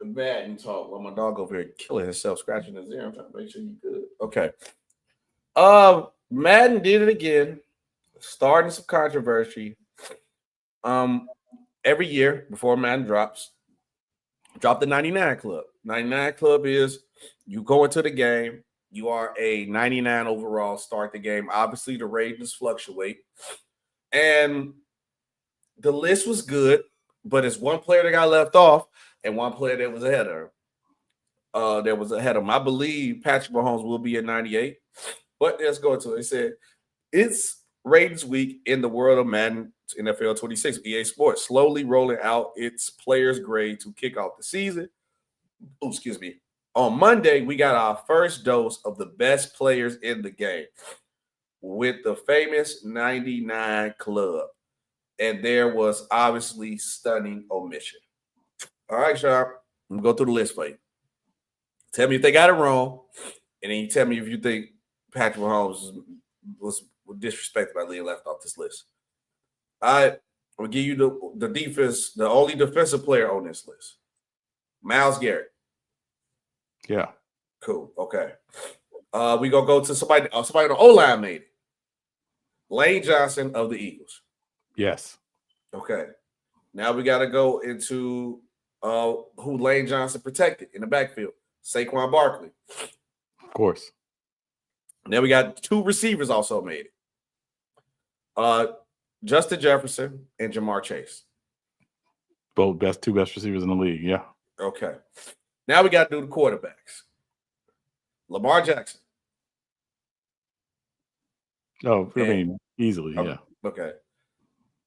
Madden talk while my dog over here killing himself, scratching his ear. I'm trying to make sure you good. Okay. Madden did it again, starting some controversy. Every year before Madden drops, drop the 99 Club. 99 Club is you go into the game, you are a 99 overall, start the game. Obviously, the ratings fluctuate. And the list was good, but it's one player that got left off and one player that was ahead of him. I believe Patrick Mahomes will be at 98. But let's go into it. They said, it's ratings week in the world of Madden NFL 26. EA Sports slowly rolling out its players' grade to kick off the season. Oh, excuse me. On Monday, we got our first dose of the best players in the game with the famous 99 Club. And there was obviously stunning omission. All right, Sean, I'm going to go through the list for you. Tell me if they got it wrong, and then you tell me if you think Patrick Mahomes was disrespected by being left off this list. All right, I'm going to give you the defense, the only defensive player on this list. Myles Garrett. Yeah. Cool. Okay. We gonna go to somebody on the O-line made it. Lane Johnson of the Eagles. Yes. Okay. Now we got to go into who Lane Johnson protected in the backfield. Saquon Barkley. Of course. Then we got two receivers also made it. Justin Jefferson and Jamar Chase. Both two best receivers in the league. Yeah. Okay. Now we got to do the quarterbacks. Lamar Jackson. Oh, I mean, easily, yeah. Okay.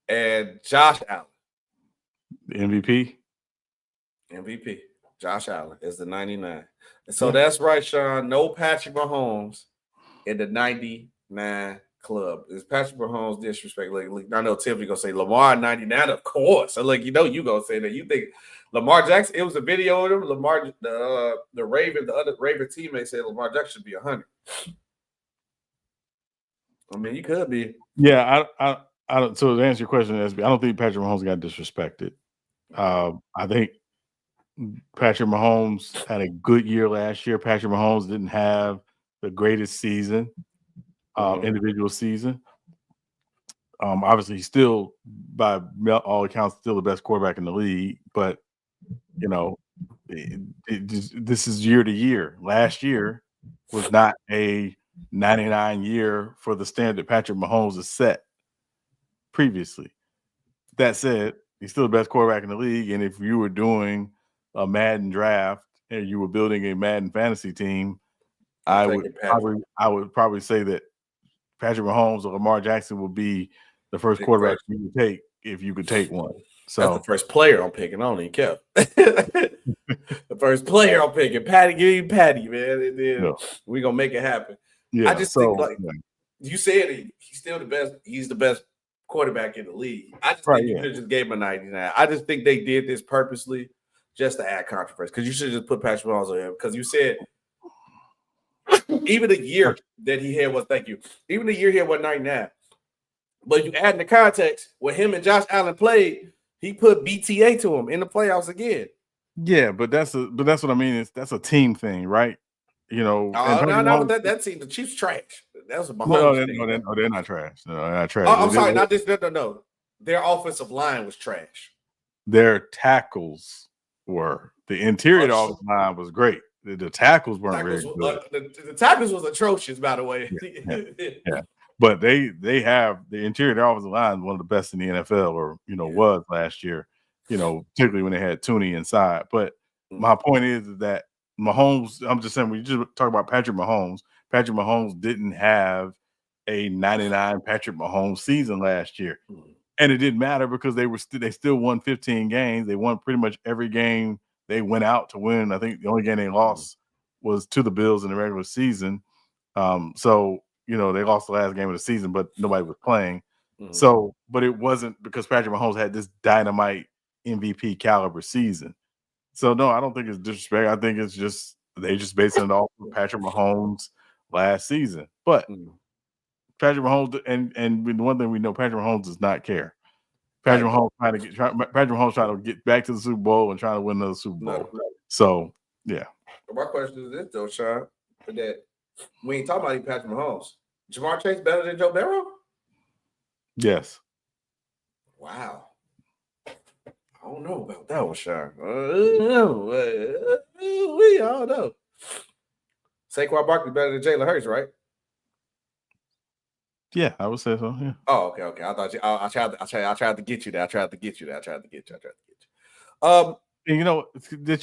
And Josh Allen. The MVP. Josh Allen is the 99. And so that's right, Sean. No Patrick Mahomes in the 99 club. Is Patrick Mahomes disrespect? Like I know Tiffany gonna say Lamar 99, of course. So you gonna say that. You think Lamar Jackson? It was a video of him. Lamar, the other Raven teammate said Lamar Jackson should be 100. I mean, you could be. Yeah, I don't. So to answer your question, SB, I don't think Patrick Mahomes got disrespected. I think Patrick Mahomes had a good year last year. Patrick Mahomes didn't have the greatest season, individual season. Obviously, he's still, by all accounts, still the best quarterback in the league. But this is year to year. Last year was not a 99 year for the standard Patrick Mahomes has set previously. That said, he's still the best quarterback in the league. And if you were doing a Madden draft and you were building a Madden fantasy team, I would probably say that Patrick Mahomes or Lamar Jackson would be the first quarterback you would take if you could take one. So that's the first player I'm picking. I don't even care. The first player I'm picking. Patty, give me Patty, man. And then we're gonna make it happen. Yeah, I just think you said he's still the best. He's the best quarterback in the league. I just think you could have just gave him a 99. I just think they did this purposely just to add controversy because you should have just put Patrick Mahomes on him because you said even the year that he had was even the year he had was 99. But you add in the context where him and Josh Allen played, he put BTA to him in the playoffs again. Yeah, but that's what I mean. That's a team thing, right? You know, no, but that team, the Chiefs trash. That was a Mahomes thing. No, they're not trash. No, they're not trash. I'm sorry, not this. No. Their offensive line was trash. Their tackles were. The interior offensive line was great. The tackles weren't very good. The tackles was atrocious, by the way. Yeah. But they have the interior of the offensive line one of the best in the NFL, or was last year. Particularly when they had Tooney inside. But my point is that Mahomes, I'm just saying, we just talk about Patrick Mahomes. Patrick Mahomes didn't have a 99 Patrick Mahomes season last year. And it didn't matter because they still won 15 games. They won pretty much every game they went out to win. I think the only game they lost was to the Bills in the regular season. So, they lost the last game of the season, but nobody was playing. So, but it wasn't because Patrick Mahomes had this dynamite MVP caliber season. So no, I don't think it's disrespect. I think it's just they just basing it off of Patrick Mahomes last season. But Patrick Mahomes and the one thing we know, Patrick Mahomes does not care. Patrick Mahomes trying to get back to the Super Bowl and trying to win another Super Bowl. So yeah. My question is this though, Sean, that we ain't talking about Patrick Mahomes. Jamar Chase better than Joe Burrow? Yes. Wow. I don't know about that one, Sean. We all know. Saquon Barkley better than Jalen Hurts, right? Yeah, I would say so. Yeah. Oh, okay. I thought I tried to get you there. I tried to get you. That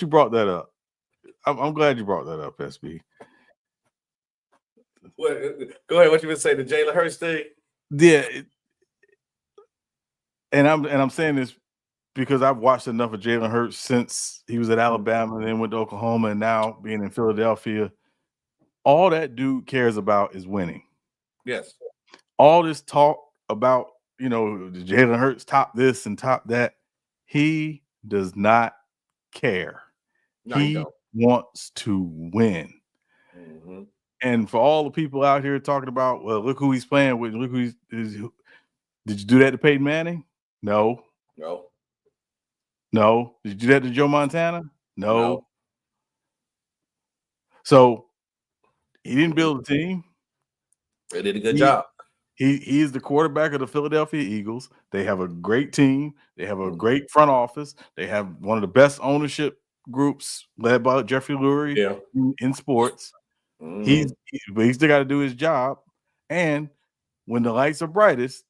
you brought that up. I'm glad you brought that up, SB. Go ahead. What you been saying, the Jalen Hurts thing? Yeah. And I'm saying this because I've watched enough of Jalen Hurts since he was at Alabama and then went to Oklahoma and now being in Philadelphia. All that dude cares about is winning. Yes. All this talk about, Jalen Hurts top this and top that, he does not care. No, he wants to win. Mm-hmm. And for all the people out here talking about, well, look who he's playing with. Look who did you do that to Peyton Manning? No. Did you do that to Joe Montana? No. So he didn't build a team. They did a good job. He is the quarterback of the Philadelphia Eagles. They have a great team. They have a great front office. They have one of the best ownership groups led by Jeffrey Lurie in sports. He still got to do his job. And when the lights are brightest,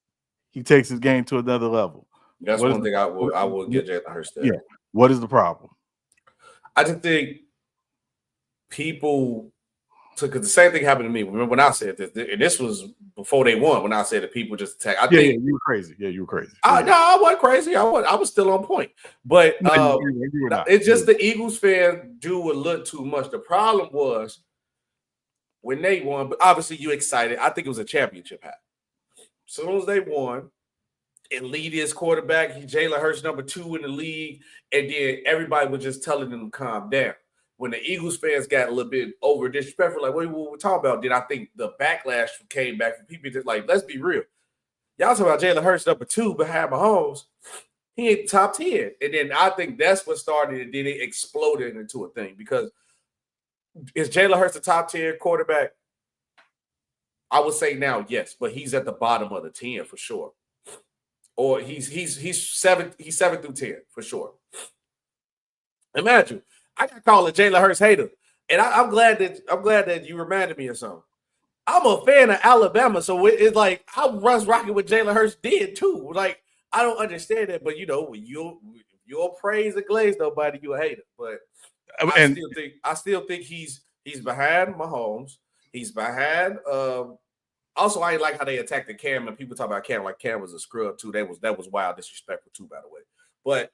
he takes his game to another level. That's one thing I will get Jalen Hurts there. Yeah. What is the problem? I just think people because the same thing happened to me. Remember when I said this? And this was before they won. When I said that people just attack. I think you were crazy. Yeah, you were crazy. No, I wasn't crazy. I was still on point. But you were it's just the Eagles fans do a little too much. The problem was when they won. But obviously, you excited. I think it was a championship hat. As soon as they won, elite's quarterback, Jalen Hurts #2 in the league, and then everybody was just telling them to calm down. When the Eagles fans got a little bit over disrespectful, like what we're talking about, then I think the backlash came back from people just like, let's be real. Y'all talking about Jalen Hurts #2 behind Mahomes. He ain't top 10. And then I think that's what started, and then it exploded into a thing. Because is Jalen Hurts the top 10 quarterback? I would say now, yes, but he's at the bottom of the 10 for sure. Or he's 7 through 10 for sure. Imagine. I got called a Jalen Hurts hater, and I'm glad that you reminded me of something. I'm a fan of Alabama, so it's like I was rocking what Jalen Hurts did too. Like I don't understand that, but you'll praise and glaze nobody, you a hater. But I still think he's behind Mahomes. He's behind. Also, I ain't like how they attacked the Cam, and people talk about Cam like Cam was a scrub too. That was wild disrespectful too, by the way. But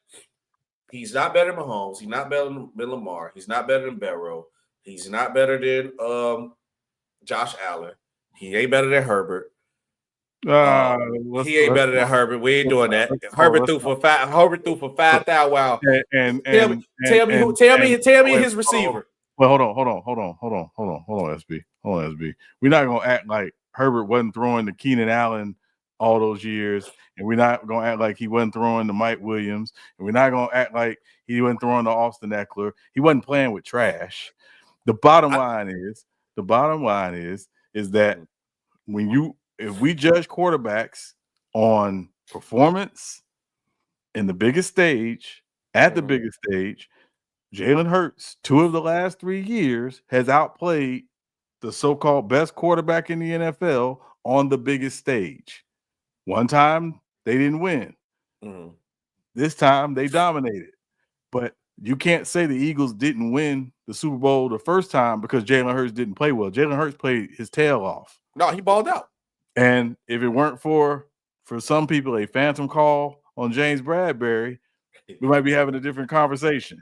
he's not better than Mahomes. He's not better than Lamar. He's not better than Burrow. He's not better than Josh Allen. He ain't better than Herbert. He ain't better than Herbert. We ain't doing that. Herbert threw for 5,000. Wow. And tell me his receiver. Well, hold on, SB. We're not gonna act like Herbert wasn't throwing to Keenan Allen all those years, and we're not gonna act like he wasn't throwing to Mike Williams, and we're not gonna act like he wasn't throwing to Austin Eckler. He wasn't playing with trash. The bottom line is that if we judge quarterbacks on performance in the biggest stage, at the biggest stage, Jalen Hurts, 2 of the last 3 years, has outplayed the so-called best quarterback in the NFL on the biggest stage. One time, they didn't win. Mm-hmm. This time, they dominated. But you can't say the Eagles didn't win the Super Bowl the first time because Jalen Hurts didn't play well. Jalen Hurts played his tail off. No, he balled out. And if it weren't for some people, a phantom call on James Bradbury, we might be having a different conversation.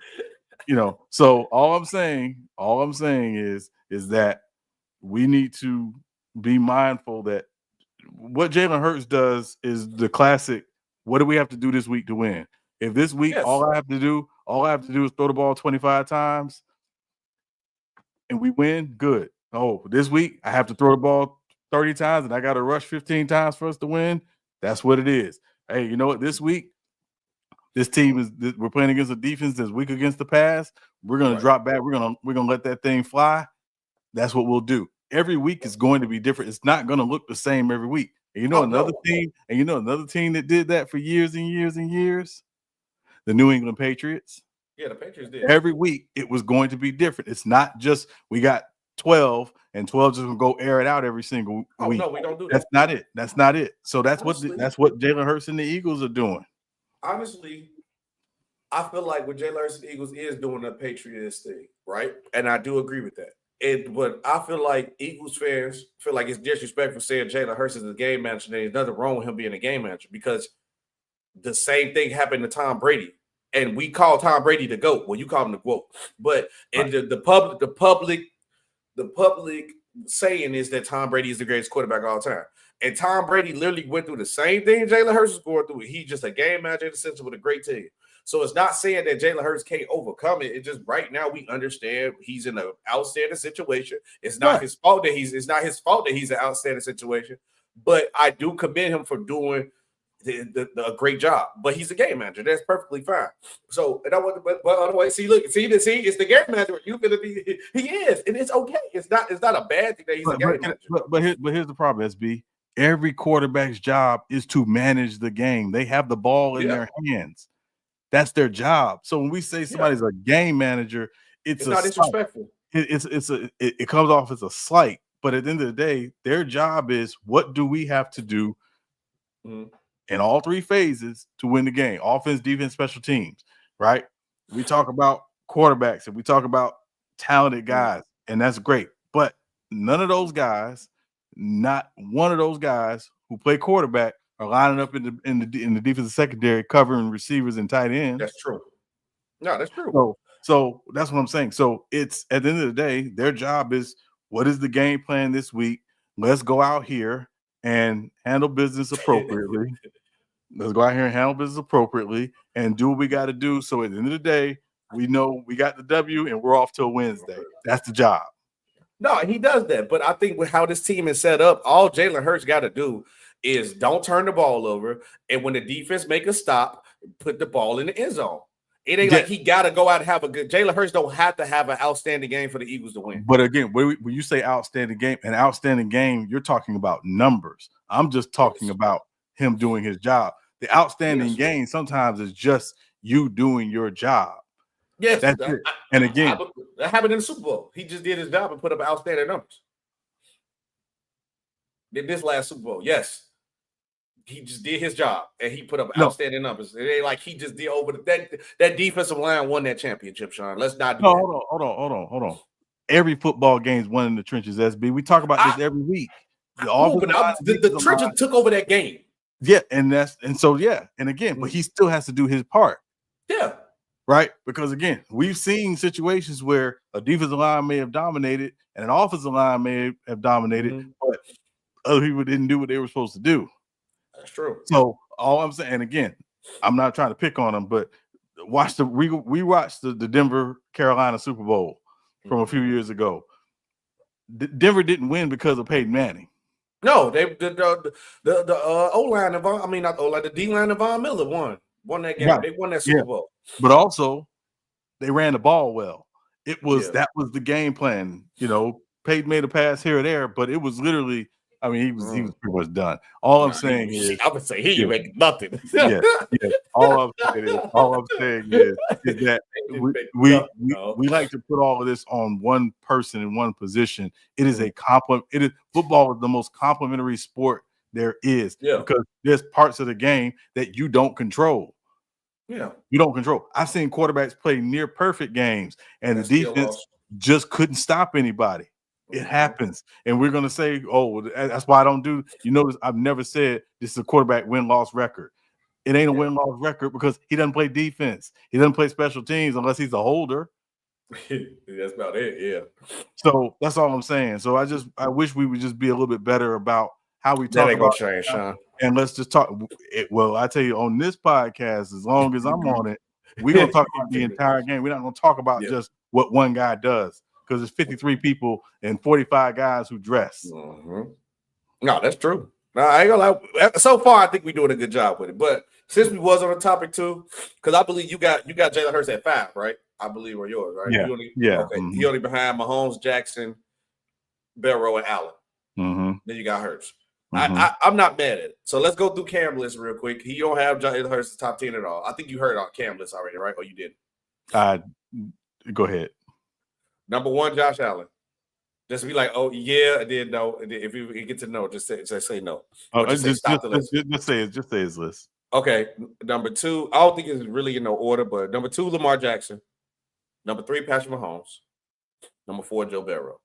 So all I'm saying is that we need to be mindful that what Jalen Hurts does is the classic, what do we have to do this week to win? If this week all I have to do is throw the ball 25 times and we win, good. Oh, this week I have to throw the ball 30 times and I got to rush 15 times for us to win. That's what it is. Hey, you know what? This week, we're playing against a defense that's weak against the pass. We're going to drop back. We're going to let that thing fly. That's what we'll do. Every week is going to be different. It's not going to look the same every week. And another team that did that for years and years and years? The New England Patriots. Yeah, the Patriots did. Every week it was going to be different. It's not just we got 12 and 12 just gonna go air it out every single week. No, we don't do that. That's not it. So that's what Jalen Hurts and the Eagles are doing. Honestly, I feel like what Jalen Hurts and the Eagles is doing the Patriots thing, right? And I do agree with that. But I feel like Eagles fans feel like it's disrespectful saying Jalen Hurts is a game manager. There's nothing wrong with him being a game manager because the same thing happened to Tom Brady. And we call Tom Brady the GOAT. Well, you call him the GOAT. But in the public saying is that Tom Brady is the greatest quarterback of all time. And Tom Brady literally went through the same thing Jalen Hurts is going through. He's just a game manager in the sense with a great team. So it's not saying that Jalen Hurts can't overcome it. It's just right now we understand he's in an outstanding situation. It's not his fault that he's an outstanding situation. But I do commend him for doing a great job. But he's a game manager. That's perfectly fine. So and I want to, but otherwise, see, it's the game manager. He is, and it's okay. It's not a bad thing that he's a game manager. But here's the problem, SB. Every quarterback's job is to manage the game. They have the ball in their hands. That's their job. So when we say somebody's a game manager, it's not disrespectful. It comes off as a slight. But at the end of the day, their job is what do we have to do in all 3 phases to win the game? Offense, defense, special teams, right? We talk about quarterbacks and we talk about talented guys, and that's great. But none of those guys, not one of those guys who play quarterback are lining up in the defensive secondary covering receivers and tight ends. That's true. No, that's true. So that's what I'm saying. So it's at the end of the day, their job is what is the game plan this week? Let's go out here and handle business appropriately. Let's go out here and handle business appropriately and do what we got to do. So at the end of the day, we know we got the W and we're off till Wednesday. That's the job. No, he does that. But I think with how this team is set up, all Jalen Hurts got to do is don't turn the ball over. And when the defense make a stop, put the ball in the end zone. It ain't like he got to go out and have a good – Jalen Hurts don't have to have an outstanding game for the Eagles to win. But again, when you say outstanding game, you're talking about numbers. I'm just talking about him doing his job. The outstanding game sometimes is just you doing your job. Yes. That's it. And again, that happened in the Super Bowl. He just did his job and put up outstanding numbers. Did this last Super Bowl. Yes. He just did his job and he put up outstanding numbers. It ain't like he just did over that defensive line won that championship, Sean. Let's not do that. Hold on. Every football game's won in the trenches, SB. We talk about this every week. The trenches took over that game. Yeah, and again, but he still has to do his part. Yeah. Right? Because again, we've seen situations where a defensive line may have dominated and an offensive line may have dominated, but other people didn't do what they were supposed to do. That's true. So all I'm saying, and again, I'm not trying to pick on them, but we watched the Denver Carolina Super Bowl from a few years ago. Denver didn't win because of Peyton Manning. No, the O-line of not O-line, the D-line of Von Miller won that game. Right. They won that Super Bowl. But also, they ran the ball well. That was the game plan. Peyton made a pass here or there, but it was literally. I mean, he was pretty much done. All I'm saying is, I would say he ain't nothing. yeah. All I'm saying is that we like to put all of this on one person in one position. It is a compliment. Football is the most complimentary sport there is because there's parts of the game that you don't control. Yeah, you don't control. I've seen quarterbacks play near perfect games, and the defense just couldn't stop anybody. It happens, and we're gonna say, "Oh, that's why I don't do." You notice I've never said this is a quarterback win-loss record. It ain't a win-loss record because he doesn't play defense. He doesn't play special teams unless he's a holder. That's about it. Yeah. So that's all I'm saying. So I wish we would just be a little bit better about how we talk about change, Sean. And let's just talk. Well, I tell you, on this podcast, as long as I'm on it, we're gonna talk about the entire game. We're not gonna talk about just what one guy does. Because there's 53 people and 45 guys who dress. Mm-hmm. No, that's true. No, I ain't gonna lie. So far, I think we're doing a good job with it. But since we was on the topic too, because I believe you got Jalen Hurts at 5, right? I believe, or yours, right? Yeah. Okay. Mm-hmm. He only behind Mahomes, Jackson, Barrow, and Allen. Mm-hmm. Then you got Hurts. Mm-hmm. I'm not mad at it. So let's go through Cam list real quick. He don't have Jalen Hurts top 10 at all. I think you heard on Cam list already, right? Or you didn't? Go ahead. Number 1, Josh Allen. Just be like, oh yeah, and then no. And then if you get to know, just say no. Just say his list. Okay. Number 2, I don't think it's really in no order, but number 2, Lamar Jackson. Number 3, Patrick Mahomes. Number 4, Joe Burrow.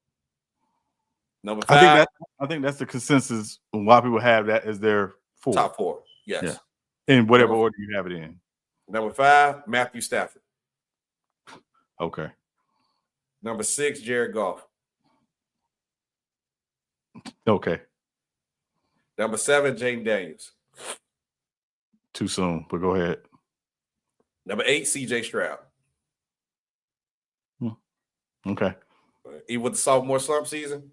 Number 5. I think that's the consensus. A lot of people have that as their 4. Top 4. Yes. Yeah. In whatever order you have it in. Number 5, Matthew Stafford. Okay. Number 6, Jared Goff. Okay. Number 7, Jaden Daniels. Too soon, but go ahead. Number 8, CJ Stroud. Okay. Even with the sophomore slump season?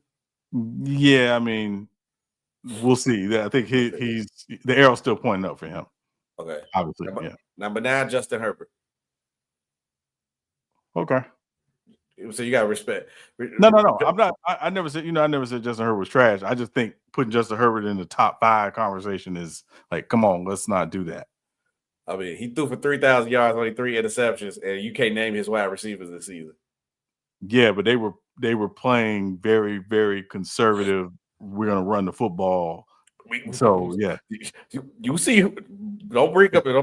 Yeah, I mean, we'll see. I think he's the arrow's still pointing up for him. Okay. Obviously, Number 9, Justin Herbert. Okay. So you gotta respect. No. I'm not. I never said. I never said Justin Herbert was trash. I just think putting Justin Herbert in the top 5 conversation is like, come on, let's not do that. I mean, he threw for 3,000 yards, only 3 interceptions, and you can't name his wide receivers this season. Yeah, but they were playing very, very conservative. We're gonna run the football. So yeah, you see, don't bring up. I'll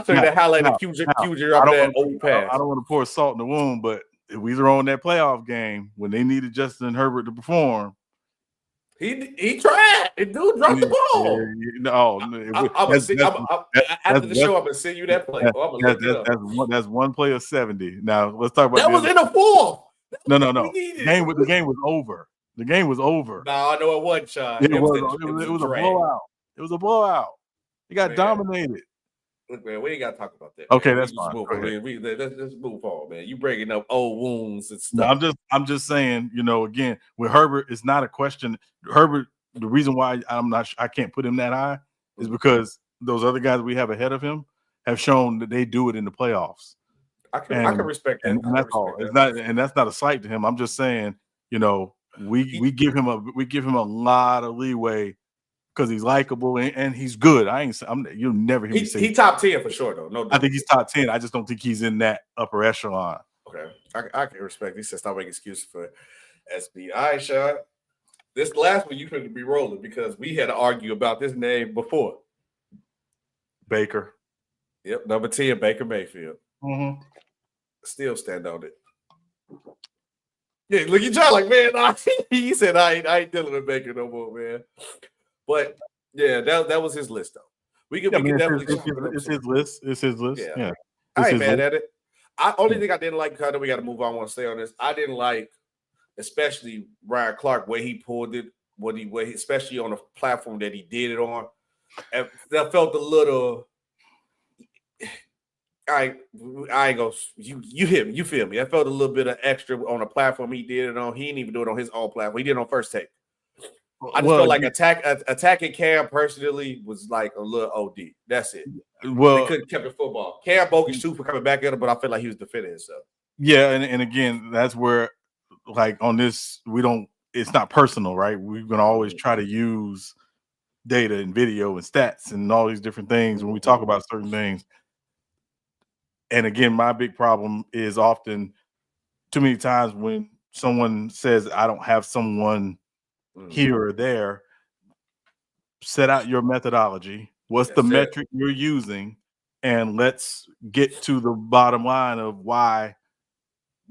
show you that highlight of QJ up that old pass. I don't want to pour salt in the wound, but if we were on that playoff game when they needed Justin Herbert to perform, he tried. The dude dropped the ball. After the show, I'm gonna send you that play. That's one play of 70. Now let's talk about that. Was in the 4th. No. The game was over. The game was over. No, I know it wasn't, Sean. It was a blowout. It was a blowout. He got dominated. Look, man, we ain't got to talk about that. Okay, that's fine. Let's move on, man. You bringing up old wounds and stuff. No, I'm just saying, again, with Herbert, it's not a question. Herbert, the reason why I can't put him that high is because those other guys we have ahead of him have shown that they do it in the playoffs. I can respect that. And that's all. It's not, and that's not a slight to him. I'm just saying, we give him a lot of leeway because he's likable and he's good. You'll never hear me say he top 10 for sure though. No, I think he's top 10. I just don't think he's in that upper echelon. Okay, I can respect. He said stop making excuses for SB. All right, Sean. This last one you could be rolling because we had to argue about this name before. Baker. Yep, number 10, Baker Mayfield. Mm-hmm. Still stand on it. Yeah, look at John like, man, he said I ain't dealing with Baker no more, man. But yeah, that was his list though. We can definitely. It's his list. It's his list. Yeah. I ain't mad at it. Only thing I didn't like, I know we got to move on. I want to stay on this. I didn't like, especially Ryan Clark, where he pulled it especially on the platform that he did it on. And that felt a little. I ain't go. You hit me. You feel me? I felt a little bit of extra on the platform he did it on. He didn't even do it on his own platform. He did it on First Take. I just felt like attacking Cam personally was like a little OD. That's it. Well, they couldn't kept the football. Cam bogus too for coming back at him, but I feel like he was defending himself. Yeah, and again, that's where, like on this, it's not personal, right? We're gonna always try to use data and video and stats and all these different things when we talk about certain things. And again, my big problem is often too many times when someone says, I don't have someone here or there, set out your methodology. What's the metric you're using? And let's get to the bottom line of why,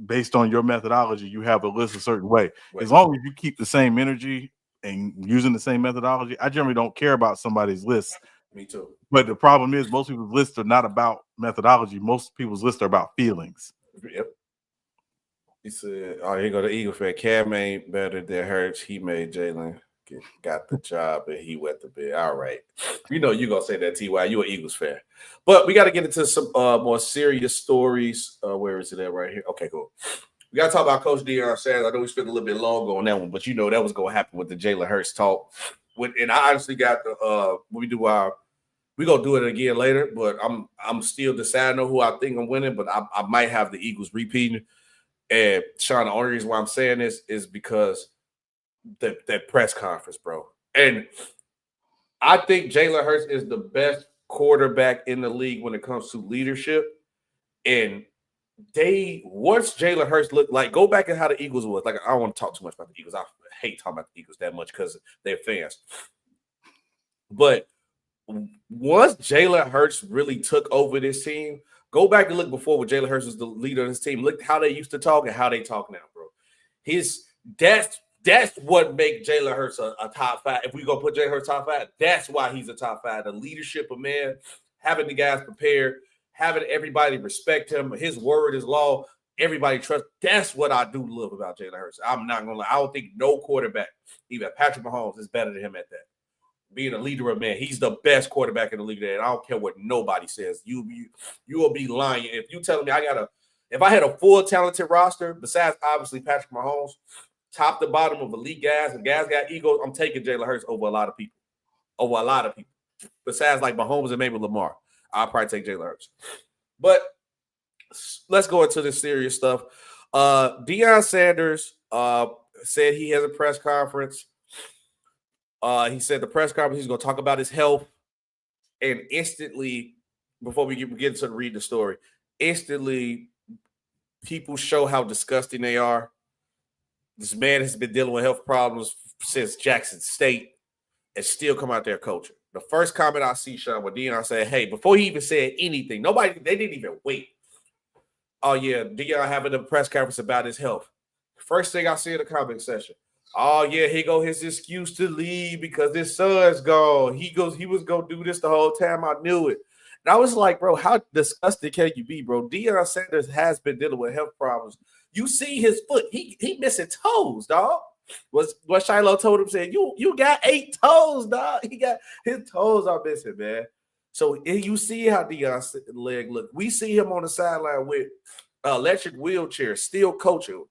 based on your methodology, you have a list a certain way. As long as you keep the same energy and using the same methodology, I generally don't care about somebody's list. Me too. But the problem is most people's lists are not about methodology. Most people's lists are about feelings. Yep. He said, "Oh, here go the Eagle fan. Cam ain't better than Hurts. He made Jalen got the job and he wet the bed. All right, you know you gonna say that, Ty. You an Eagles fan, but we got to get into some more serious stories. Where is it at? Right here. Okay, cool. We got to talk about Coach Deion Sanders. I know we spent a little bit longer on that one, but you know that was gonna happen with the Jalen Hurts talk. And I honestly got the when we do our. We're gonna do it again later, but I'm still deciding on who I think I'm winning, but I might have the Eagles repeating. And Sean, the only reason why I'm saying this is because that press conference, bro. And I think Jalen Hurts is the best quarterback in the league when it comes to leadership. And once Jalen Hurts looked like, go back and how the Eagles was. Like, I don't want to talk too much about the Eagles. I hate talking about the Eagles that much because they're fans. But once Jalen Hurts really took over this team, go back and look before when Jalen Hurts was the leader of this team. Look how they used to talk and how they talk now, bro. That's what makes Jalen Hurts a top five. If we go put Jalen Hurts top five, that's why he's a top five. The leadership of man, having the guys prepared, having everybody respect him, his word is law, everybody trust. That's what I do love about Jalen Hurts. I'm not gonna lie. I don't think no quarterback, even Patrick Mahomes, is better than him at that. Being a leader of man, he's the best quarterback in the league. And I don't care what nobody says. You will be lying if you telling me if I had a full talented roster besides obviously Patrick Mahomes, top to bottom of elite guys and guys got egos, I'm taking Jalen Hurts over a lot of people. Besides like Mahomes and maybe Lamar, I'll probably take Jalen Hurts. But let's go into this serious stuff. Deion Sanders said he has a press conference. He said the press conference, he's going to talk about his health. And instantly, before we get to read the story, instantly people show how disgusting they are. This man has been dealing with health problems since Jackson State and still come out there coaching. The first comment I see, Sean, when Deion said, hey, before he even said anything, they didn't even wait. Oh, yeah, Deion having a press conference about his health. First thing I see in the comment section. Oh, yeah, here go his excuse to leave because his son's gone. He was going to do this the whole time. I knew it. And I was like, bro, how disgusted can you be, bro? Deion Sanders has been dealing with health problems. You see his foot. He missing toes, dog. What Shiloh told him, said, you got 8 toes, dog. He got his toes are missing, man. So you see how Deion's leg look. We see him on the sideline with electric wheelchair, still coaching.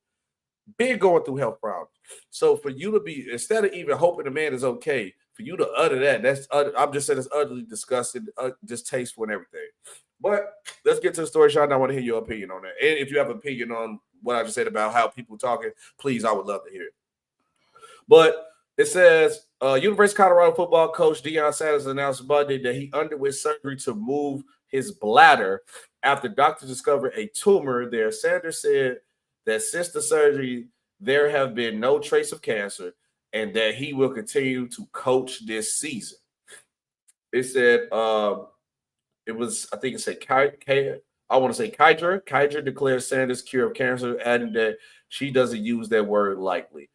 Been going through health problems. So for you to be, instead of even hoping the man is okay, for you to utter that, I'm just saying it's utterly disgusting, distasteful and everything. But let's get to the story, Sean. I want to hear your opinion on that. And if you have an opinion on what I just said about how people talking, please, I would love to hear it. But it says, University of Colorado football coach Deion Sanders announced Monday that he underwent surgery to move his bladder after doctors discovered a tumor there. Sanders said that since the surgery, there have been no trace of cancer and that he will continue to coach this season. It said, I think it said, I want to say Kydra. Kydra declares Sanders' cure of cancer, adding that she doesn't use that word lightly.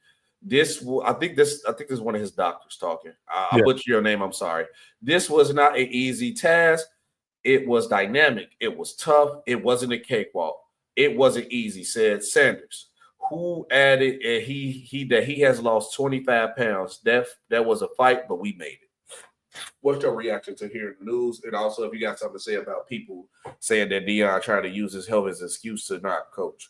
I think this is one of his doctors talking. I butchered your name. I'm sorry. This was not an easy task. It was dynamic. It was tough. It wasn't a cakewalk. It wasn't easy, said Sanders, who added and he has lost 25 pounds. That was a fight, but we made it. What's your reaction to hearing the news? And also, if you got something to say about people saying that Deion trying to use his health as an excuse to not coach.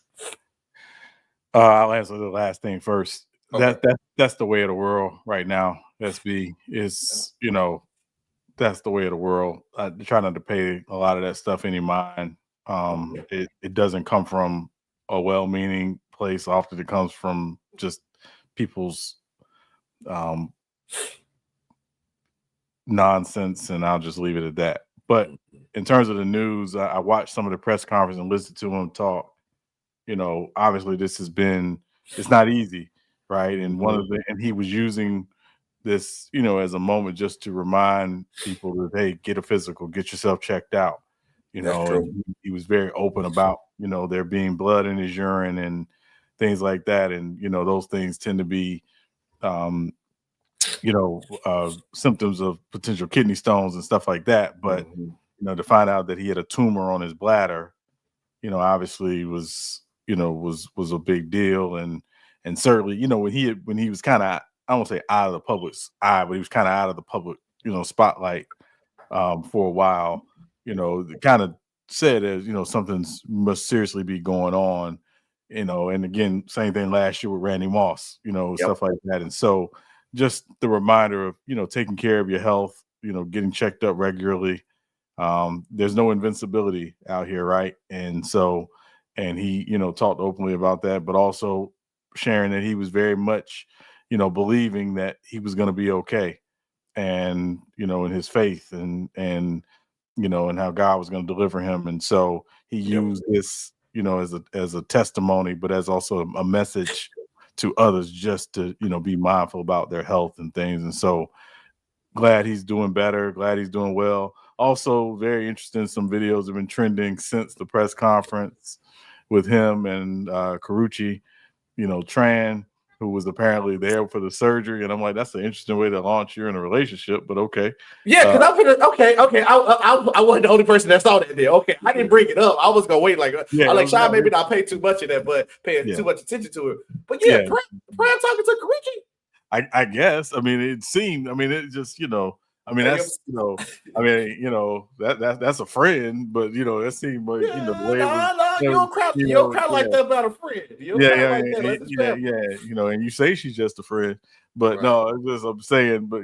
I'll answer the last thing first. Okay. That's the way of the world right now. SB is, that's the way of the world. I try not to pay a lot of that stuff any mind. It doesn't come from a well-meaning place. Often it comes from just people's nonsense, and I'll just leave it at that. But in terms of the news, I watched some of the press conference and listened to him talk. Obviously it's not easy, right? And and he was using this, as a moment just to remind people that, hey, get a physical, get yourself checked out. And he was very open about, there being blood in his urine and things like that. And, those things tend to be, symptoms of potential kidney stones and stuff like that. But, to find out that he had a tumor on his bladder, obviously was a big deal. And certainly, when he was kind of, I won't say out of the public's eye, but he was kind of out of the public, spotlight for a while, kind of said as, something's must seriously be going on, and again, same thing last year with Randy Moss, stuff like that. And so just the reminder of, taking care of your health, getting checked up regularly. There's no invincibility out here, right? And so, and he, talked openly about that, but also sharing that he was very much, believing that he was going to be okay, and, in his faith and how God was going to deliver him. And so he used this, as a testimony, but as also a message to others, just to, be mindful about their health and things. And so glad he's doing better, glad he's doing well. Also very interested in some videos have been trending since the press conference with him and Carucci, Tran, who was apparently there for the surgery. And I'm like, that's an interesting way to launch you in a relationship, but okay. Yeah, because I wasn't the only person that saw that there. Okay, I didn't bring it up. I was gonna wait. Sean maybe not pay too much of that, but paying too much attention to it. But Prime talking to Carucci. I guess. I mean, it seemed. I mean, it just. That's that's a friend, but that seemed like you don't cry like that about a friend. And you say she's just a friend, but no, it's just I'm saying, but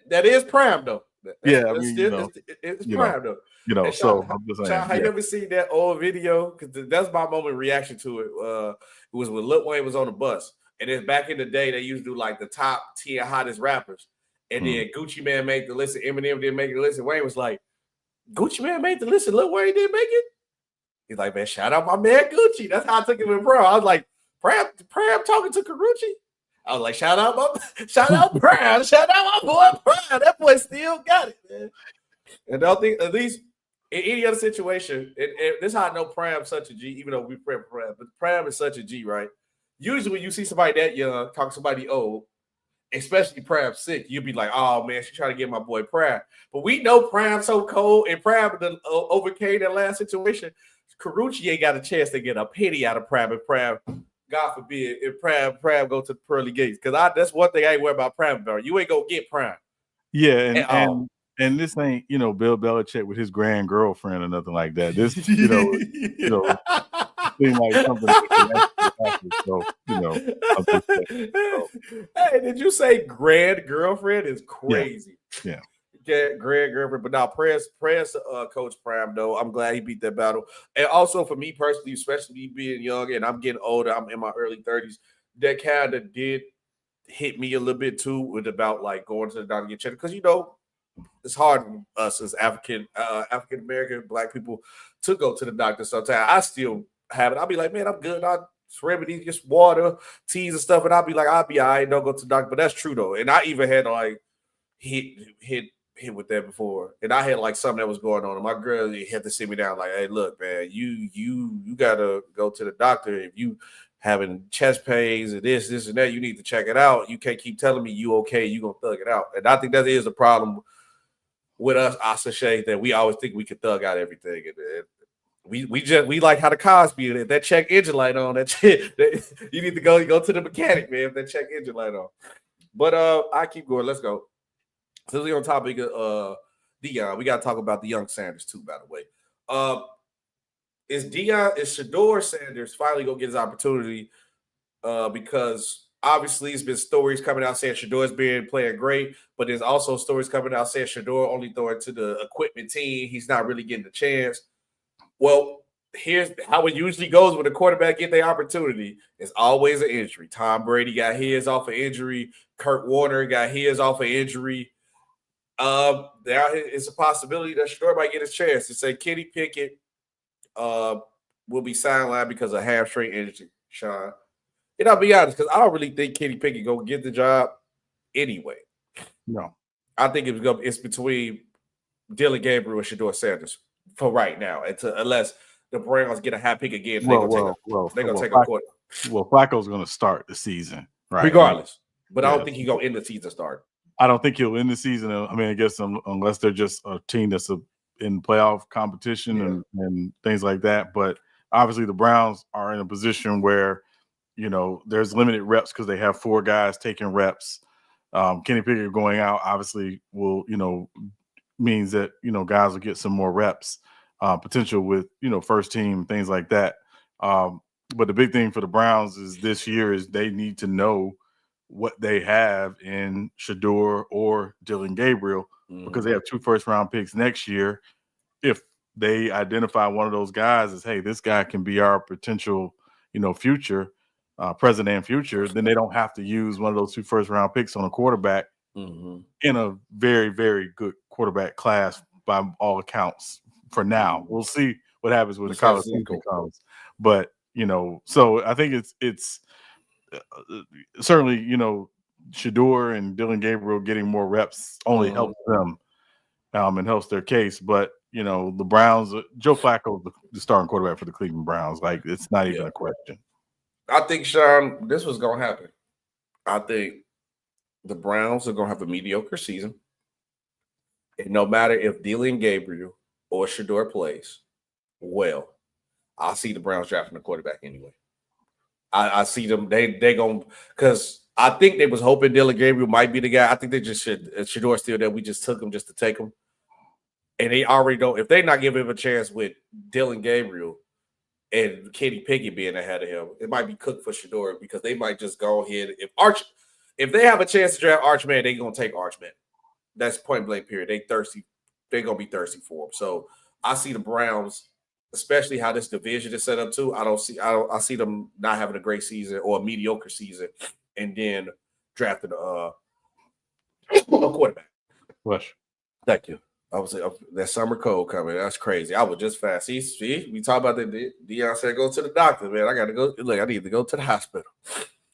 that is Prime though. It's Prime though. So Sean, I'm just saying. Have you ever seen that old video? Because that's my moment reaction to it. It was when Lil Wayne was on the bus, and then back in the day they used to do like the top 10 hottest rappers. And then Gucci Mane made the list. Eminem didn't make the list. And Wayne was like, Gucci Mane made the list and Lil Wayne didn't make it? He's like, man, shout out my man Gucci. That's how I took him in Prime. I was like, Prime talking to Carucci? I was like, shout out Prime. Shout out my boy Prime. That boy still got it, man. And I don't think, at least in any other situation, and this is how I know Prime's such a G, even though we pray for Prime, but Prime is such a G, right? Usually when you see somebody that young talk to somebody old, especially Prime sick, you'll be like, oh man, she trying to get my boy Prime. But we know Prime so cold, and Prime overcame that last situation. Carucci ain't got a chance to get a penny out of Prime. If Prime, God forbid, if Prime go to the pearly gates. Because that's one thing I ain't worried about Prime about. You ain't gonna get Prime. Yeah, and this ain't, Bill Belichick with his grand girlfriend or nothing like that. This, seem like something. Hey, did you say grand girlfriend is crazy? Yeah. Grand girlfriend, but now prayers, Coach Prime though. I'm glad he beat that battle, and also for me personally, especially me being young and I'm getting older, I'm in my early 30s. That kind of did hit me a little bit too, with about like going to the doctor to get checked, because it's hard for us as African American Black people to go to the doctor. Sometimes I still have it. I'll be like, man, I'm good. I'll remedy just water, teas and stuff, and I'll be like, I'll be all right. Don't go to the doctor. But that's true though. And I even had like hit with that before, and I had like something that was going on, and my girl had to sit me down like, hey, look, man, you gotta go to the doctor. If you having chest pains and this and that, you need to check it out. You can't keep telling me you okay, you gonna thug it out. And I think that is a problem with us, Asashay, that we always think we can thug out everything, and We like how the Cosby, if that check engine light on, you need to go to the mechanic, man, if that check engine light on. But I keep going. Let's go. Since we're on topic of Deion, we gotta talk about the young Sanders too, by the way. Is Shedeur Sanders finally gonna get his opportunity? Because obviously it's been stories coming out saying Shedeur's been playing great, but there's also stories coming out saying Shedeur only throwing to the equipment team. He's not really getting the chance. Well, here's how it usually goes when a quarterback get their opportunity. It's always an injury. Tom Brady got his off of injury. Kurt Warner got his off of injury. There is a possibility that Shedeur might get his chance. To say Kenny Pickett will be sidelined because of hamstring injury, Sean. And I'll be honest, because I don't really think Kenny Pickett gonna get the job anyway. No, I think it's between Dylan Gabriel and Shedeur Sanders for right now, unless the Browns get a high pick again. They're gonna take a quarter. Well, Flacco's gonna start the season, right? Regardless, but I don't think he's gonna end the season start. I don't think he'll end the season. I mean, I guess unless they're just a team that's in playoff competition and things like that. But obviously, the Browns are in a position where there's limited reps because they have 4 guys taking reps. Kenny Pickett going out obviously will means that guys will get some more reps potential with first team, things like that. But the big thing for the Browns is this year is they need to know what they have in Shedeur or Dylan Gabriel because they have 2 first-round picks next year. If they identify one of those guys as, hey, this guy can be our potential, future, present and future, then they don't have to use one of those 2 first-round picks on a quarterback in a very, very good quarterback class by all accounts for now. We'll see what happens when the college season comes. But, so I think it's certainly, Shedeur and Dylan Gabriel getting more reps only helps them and helps their case. But, the Browns, Joe Flacco, the starting quarterback for the Cleveland Browns, like it's not even a question. I think, Sean, this was going to happen. I think the Browns are going to have a mediocre season. And no matter if Dylan Gabriel or Shedeur plays well, I see the Browns drafting a quarterback anyway. I see them. They going because I think they was hoping Dylan Gabriel might be the guy. I think they just should. Shedeur's still there. We just took him just to take him. And they already know if they're not giving him a chance with Dylan Gabriel and Kenny Pickett being ahead of him, it might be cooked for Shedeur because they might just go ahead. If they have a chance to draft Archman, they're gonna take Archman. That's point blank period. They thirsty. They're gonna be thirsty for him. So I see the Browns, especially how this division is set up too. I see them not having a great season or a mediocre season, and then drafting a quarterback. Flush. Thank you. I was that summer cold coming. That's crazy. I was just fast. See, we talk about that. Deion said, "Go to the doctor, man. I got to go. Look, I need to go to the hospital."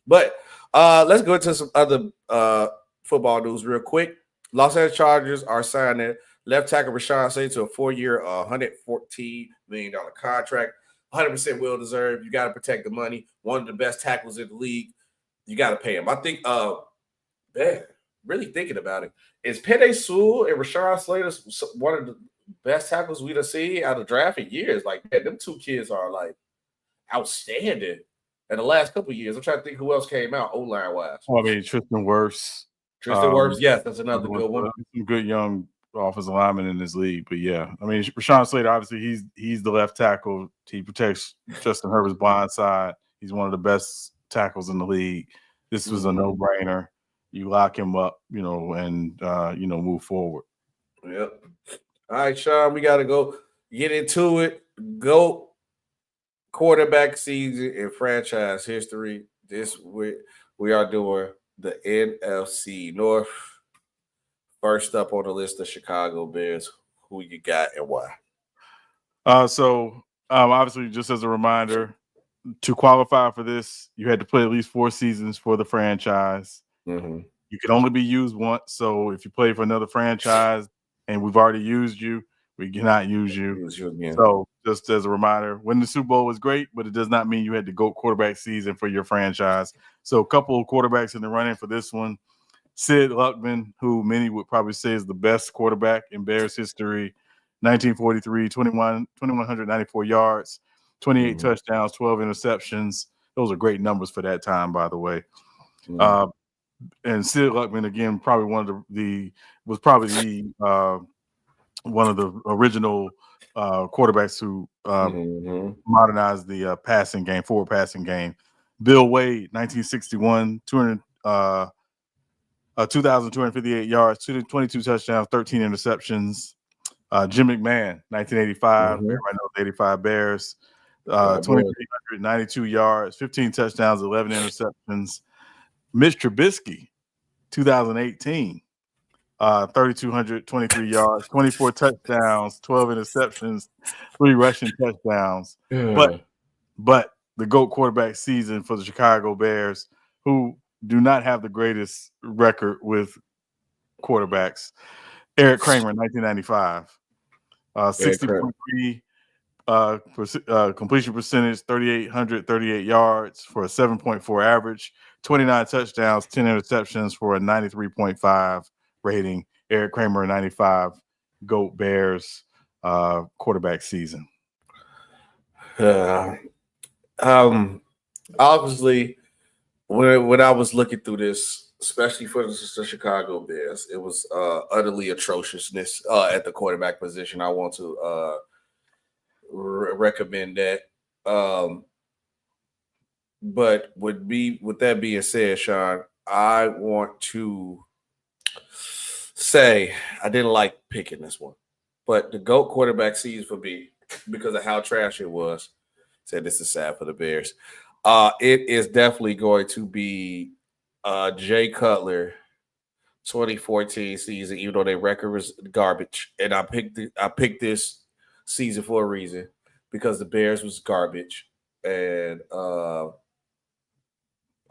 But let's go into some other football news real quick. Los Angeles Chargers are signing left tackle Rashawn Slater to a 4-year, $114 million contract. 100% well deserved. You got to protect the money. One of the best tackles in the league. You got to pay him. I think, man, really thinking about it, is Penei Sewell and Rashawn Slater one of the best tackles we've seen out of draft in years. Like, man, them 2 kids are like outstanding in the last couple of years. I'm trying to think who else came out O-line wise. Well, I mean, Tristan Wirfs. Yes, that's another good one. Some good young offensive linemen in this league. But yeah, I mean, Rashawn Slater, obviously, he's the left tackle. He protects Justin Herbert's blind side. He's one of the best tackles in the league. This was a no-brainer. You lock him up, and move forward. Yep. All right, Sean, we got to go get into it. Go quarterback season in franchise history. This we are doing the NFC North. First up on the list, the Chicago Bears. Who you got and why? Obviously, just as a reminder, to qualify for this, you had to play at least 4 seasons for the franchise. Mm-hmm. You can only be used once. So if you play for another franchise and we've already used you, we cannot use you. So just as a reminder, winning the Super Bowl was great, but it does not mean you had to go quarterback season for your franchise. So a couple of quarterbacks in the running for this one. Sid Luckman, who many would probably say is the best quarterback in Bears history. 1943, 2,194 yards, 28 touchdowns, 12 interceptions. Those are great numbers for that time, by the way. And Sid Luckman, again, probably one of the one of the original quarterbacks who modernized the forward passing game. Bill Wade, 1961, 2,258 yards, 22 touchdowns, 13 interceptions. Jim McMahon, 1985, everybody knows 85 Bears, 2,392 yards, 15 touchdowns, 11 interceptions. Mitch Trubisky, 2018, 3,223 yards, 24 touchdowns, 12 interceptions, 3 rushing touchdowns. But the GOAT quarterback season for the Chicago Bears, who do not have the greatest record with quarterbacks. Eric Kramer, 1995, 60.3 completion percentage, 3,838 yards for a 7.4 average, 29 touchdowns, 10 interceptions for a 93.5 rating. Eric Kramer, 95, GOAT Bears quarterback season. Obviously, when I was looking through this, especially for the Chicago Bears, it was utterly atrociousness at the quarterback position. I want to recommend that. But with that being said, Sean, I want to say I didn't like picking this one, but the GOAT quarterback season for me, because of how trash it was, said this is sad for the Bears. It is definitely going to be Jay Cutler 2014 season, even though their record was garbage. And I picked this season for a reason, because the Bears was garbage. And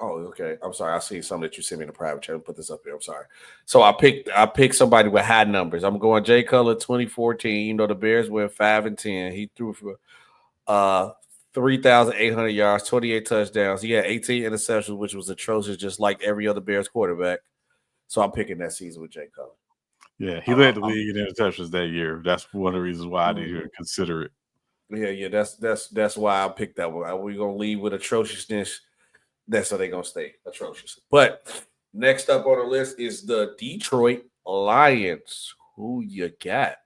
okay. I'm sorry. I see something that you sent me in the private chat. I'll put this up here. I'm sorry. So I picked somebody with high numbers. I'm going Jay Cutler 2014. You know, the Bears went 5-10. He threw for 3,800 yards, 28 touchdowns. He had 18 interceptions, which was atrocious, just like every other Bears quarterback. So I'm picking that season with Jay Cutler. Yeah, he led the league in interceptions that year. That's one of the reasons why I need to consider it. Yeah. That's why I picked that one. We're gonna leave with atrociousness. That's how they're gonna stay atrocious. But next up on the list is the Detroit Lions. Who you got?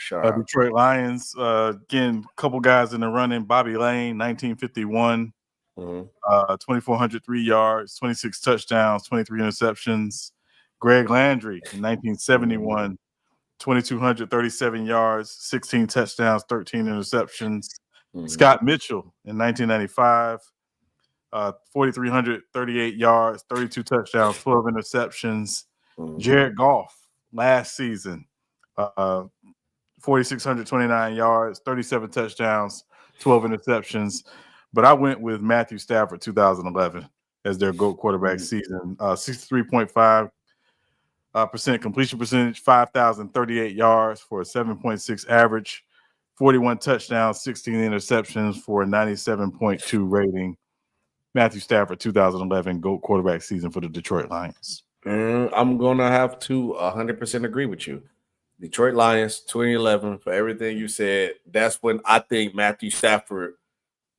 Detroit Lions, again, a couple guys in the running. Bobby Lane, 1951, 2,403 yards, 26 touchdowns, 23 interceptions. Greg Landry in 1971, 2,237 yards, 16 touchdowns, 13 interceptions. Scott Mitchell in 1995, 4,338 yards, 32 touchdowns, 12 interceptions. Jared Goff last season, 4,629 yards, 37 touchdowns, 12 interceptions. But I went with Matthew Stafford 2011 as their GOAT quarterback season. 63.5% completion percentage, 5,038 yards for a 7.6 average, 41 touchdowns, 16 interceptions for a 97.2 rating. Matthew Stafford 2011 GOAT quarterback season for the Detroit Lions. I'm going to have to 100% agree with you. Detroit Lions, 2011, for everything you said, that's when I think Matthew Stafford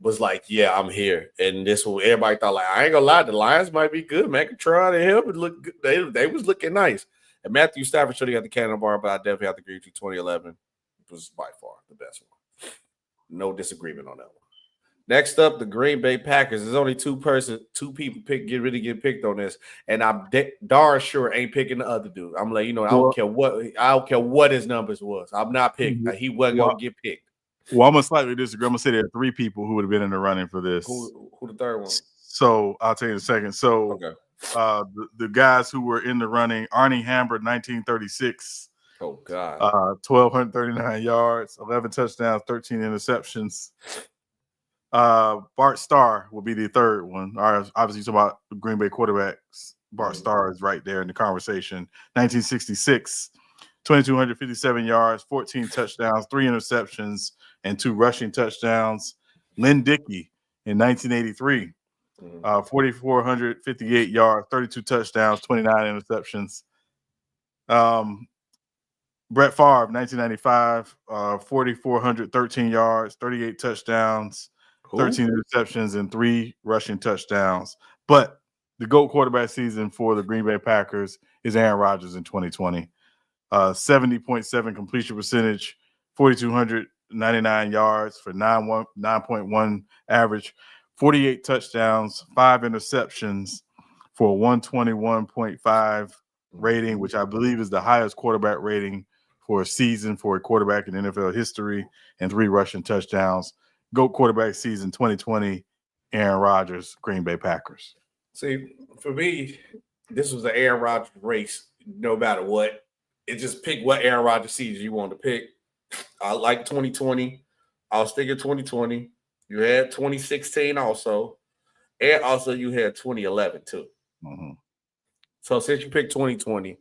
was like, yeah, I'm here. And this one, everybody thought, like, I ain't gonna lie, the Lions might be good. Megatron and him would look good. They was looking nice. And Matthew Stafford should have got the cannon bar, but I definitely have to agree with you. 2011 was by far the best one. No disagreement on that one. Next up, the Green Bay Packers. There's only two people get picked on this, and I'm darn sure ain't picking the other dude. I'm like, I don't care what his numbers was. I'm not picking. He wasn't gonna get picked. Well, I'm gonna slightly disagree. I'm gonna say there are 3 people who would have been in the running for this. Who the third one? So I'll tell you in a second. So the guys who were in the running: Arnie Hammer, 1936. Oh God. 1,239 yards, 11 touchdowns, 13 interceptions. Bart Starr will be the third one. Obviously, you talk about the Green Bay quarterbacks. Bart Starr is right there in the conversation. 1966, 2,257 yards, 14 touchdowns, 3 interceptions, and 2 rushing touchdowns. Lynn Dickey in 1983, 4,458 yards, 32 touchdowns, 29 interceptions. Brett Favre, 1995, 4,413 yards, 38 touchdowns, 13 interceptions, and 3 rushing touchdowns. But the GOAT quarterback season for the Green Bay Packers is Aaron Rodgers in 2020. 70.7 completion percentage, 4,299 yards for 9.1 average, 48 touchdowns, 5 interceptions for a 121.5 rating, which I believe is the highest quarterback rating for a season for a quarterback in NFL history, and 3 rushing touchdowns. GOAT quarterback season 2020, Aaron Rodgers, Green Bay Packers. See, for me, this was the Aaron Rodgers race, no matter what. It just pick what Aaron Rodgers season you want to pick. I like 2020. I was thinking 2020. You had 2016 also. And also you had 2011 too. Mm-hmm. So since you picked 2020,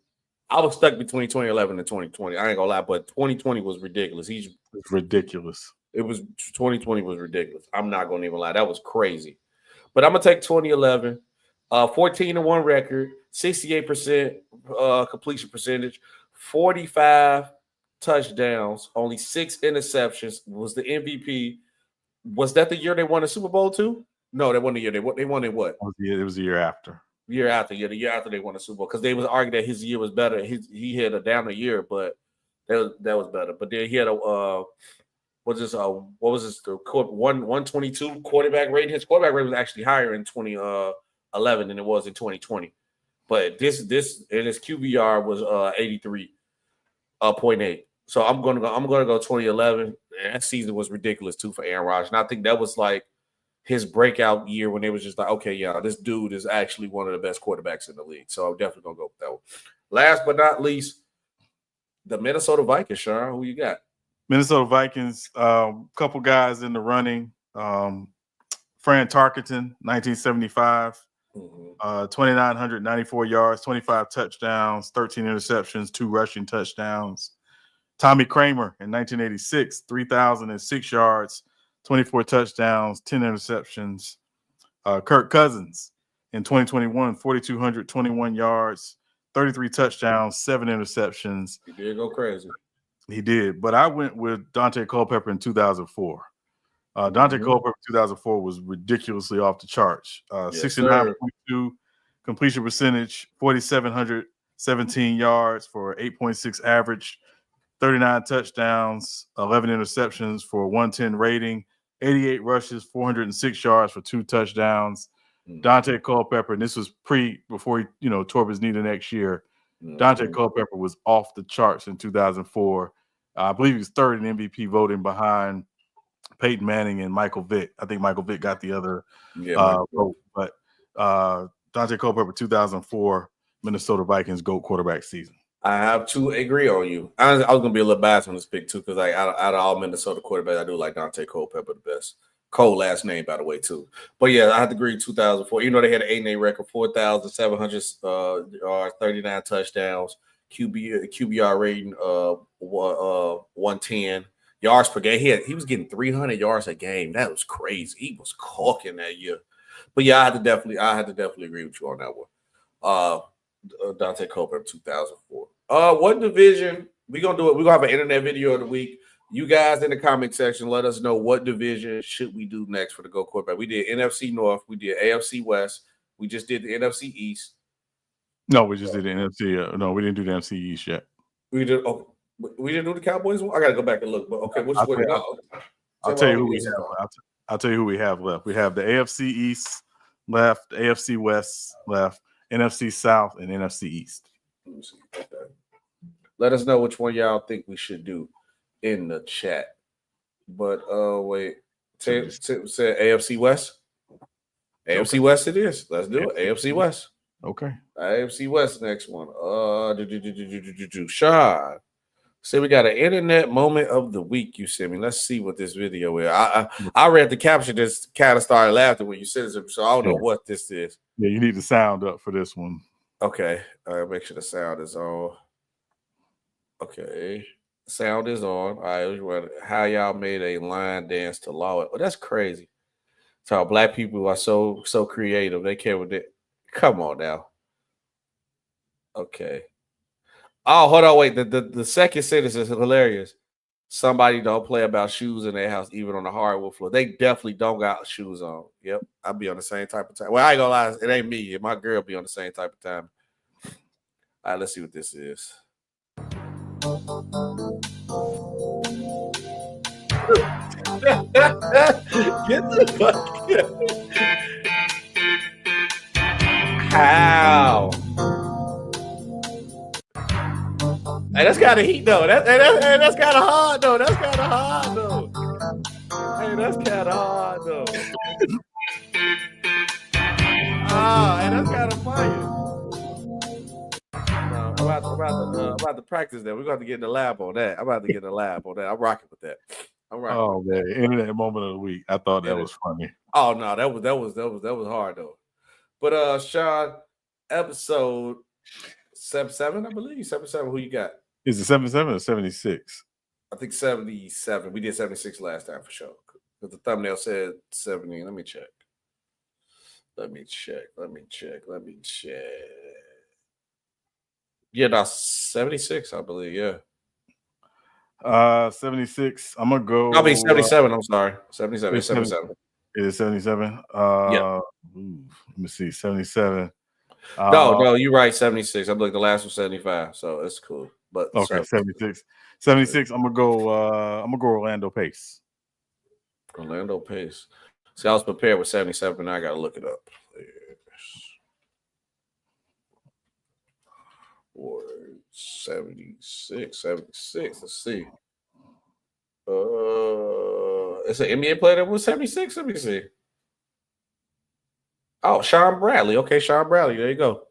I was stuck between 2011 and 2020. I ain't gonna lie, but 2020 was ridiculous. It's ridiculous. 2020 was ridiculous. I'm not gonna even lie. That was crazy. But I'm gonna take 2011. 14-1 record, 68% completion percentage, 45 touchdowns, only 6 interceptions. Was the MVP? Was that the year they won the Super Bowl too? No, that wasn't the year. They won it what? It was the year after. The year after they won the Super Bowl, because they was arguing that his year was better. He had a down year, but that was better. But then he had a what was this? The 122 quarterback rating. His quarterback rating was actually higher in 2011 than it was in 2020. But this and his QBR was 83.8. So I'm gonna go 2011. And that season was ridiculous too for Aaron Rodgers, and I think that was like his breakout year when they was just like, okay, yeah, this dude is actually one of the best quarterbacks in the league. So I'm definitely gonna go with that one. Last but not least, the Minnesota Vikings. Sean, who you got? Minnesota Vikings. Couple guys in the running. Fran Tarkenton, 1975. 2,994 yards, 25 touchdowns, 13 interceptions, 2 rushing touchdowns. Tommy Kramer in 1986, 3,006 yards, 24 touchdowns, 10 interceptions. Kirk Cousins in 2021, 4,221 yards, 33 touchdowns, 7 interceptions. He did go crazy. He did, but I went with Dante Culpepper in 2004. Dante Culpepper in 2004 was ridiculously off the charts. 69.2 completion percentage, 4,717 yards for 8.6 average, 39 touchdowns, 11 interceptions for a 110 rating, 88 rushes, 406 yards for 2 touchdowns. Dante Culpepper, and this was before he tore his knee the next year. Dante Culpepper was off the charts in 2004. I believe he was third in MVP voting behind Peyton Manning and Michael Vick. I think Michael Vick got the other vote, but Dante Culpepper 2004 Minnesota Vikings GOAT quarterback season. I have to agree on you. I was going to be a little biased on this pick too, because like out of all Minnesota quarterbacks, I do like Dante Culpepper the best. Cole last name, by the way, too. But yeah, I have to agree. 2004. They had an 8-8 record, 4,700 yards, 39 touchdowns, QBR rating 110 yards per game. He was getting 300 yards a game. That was crazy. He was caulking that year. But yeah, I had to definitely agree with you on that one. Dante Culpepper 2004. What division? We're gonna do it. We're gonna have an internet video of the week. You guys in the comment section, let us know what division should we do next for the GOAT quarterback. We did NFC North, we did AFC West, we just did the NFC East. No, we just did the NFC. No, we didn't do the NFC East yet. We didn't do the Cowboys one. I gotta go back and look. But okay, I'll tell you who we have. I'll tell you who we have left. We have the AFC East left, AFC West left, NFC South, and NFC East. Let me see. Okay. Let us know which one y'all think we should do in the chat. But wait, say AFC West. AFC West it is. Let's do it. AFC West. Okay. AFC West next one. Sean. Say we got an internet moment of the week. You sent me. Let's see what this video is. I read the caption. Just kind of started laughing when you said it, so I don't know what this is. Yeah, you need the sound up for this one. Okay. All right, make sure the sound is on. Okay. Sound is on. All right. How y'all made a line dance to Law It. Well, that's crazy. So black people are so creative. They care with it. Come on now. Okay. Oh, hold on, wait. The second sentence is hilarious. Somebody don't play about shoes in their house, even on the hardwood floor. They definitely don't got shoes on. Yep, I'll be on the same type of time. Well, I ain't gonna lie, it ain't me. My girl be on the same type of time. All right, let's see what this is. Get the fuck. How? Hey, that's kind of heat though. That's kind of hard though. That's kind of hard though. Hey, that's kind of hard though. Hey, that's kind of fire. No, I'm about to practice that. We're going to get in the lab on that. I'm about to get in the lab on that. I'm rocking with that. I'm rocking. Oh man, internet moment of the week. I thought that was funny. Oh no, that was hard though. But Sean, episode 77, I believe. 77. Who you got? Is it 77 or 76? I think 77. We did 76 last time for sure. Because the thumbnail said 70. Let me check. Yeah, no, 76, I believe. Yeah. 76. I'm gonna go. I mean 77. I'm sorry. 77. It's 77. It is 77. Yeah. Let me see. 77. No, you're right. 76. I believe the last was 75, so it's cool. But okay, 76. 76. I'm gonna go Orlando Pace. Orlando Pace. See, I was prepared with 77. Now I gotta look it up. Or 76. Let's see. It's an NBA player that was 76. Let me see. Oh, Sean Bradley. Okay, Sean Bradley. There you go.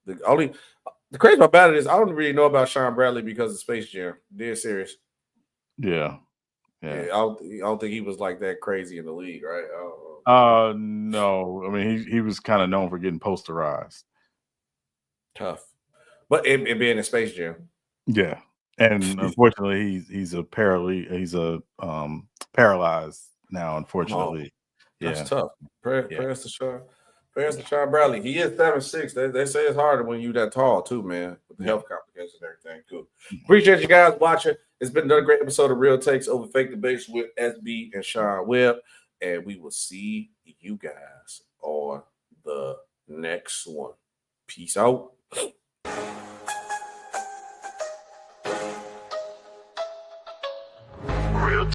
The crazy part about it is I don't really know about Sean Bradley because of Space Jam. Dead serious. Yeah. I don't think he was like that crazy in the league, right? No. I mean, he was kind of known for getting posterized. Tough. But it being in Space Jam. Yeah. And unfortunately, he's paralyzed now, unfortunately. That's tough. Prayers to Sean. Prayers to Sean Bradley. He is 7'6". They say it's harder when you that tall too, man, with the health complications and everything. Cool. Appreciate you guys watching. It's been another great episode of Real Takes Over Fake Debates with SB and Sean Webb. And we will see you guys on the next one. Peace out.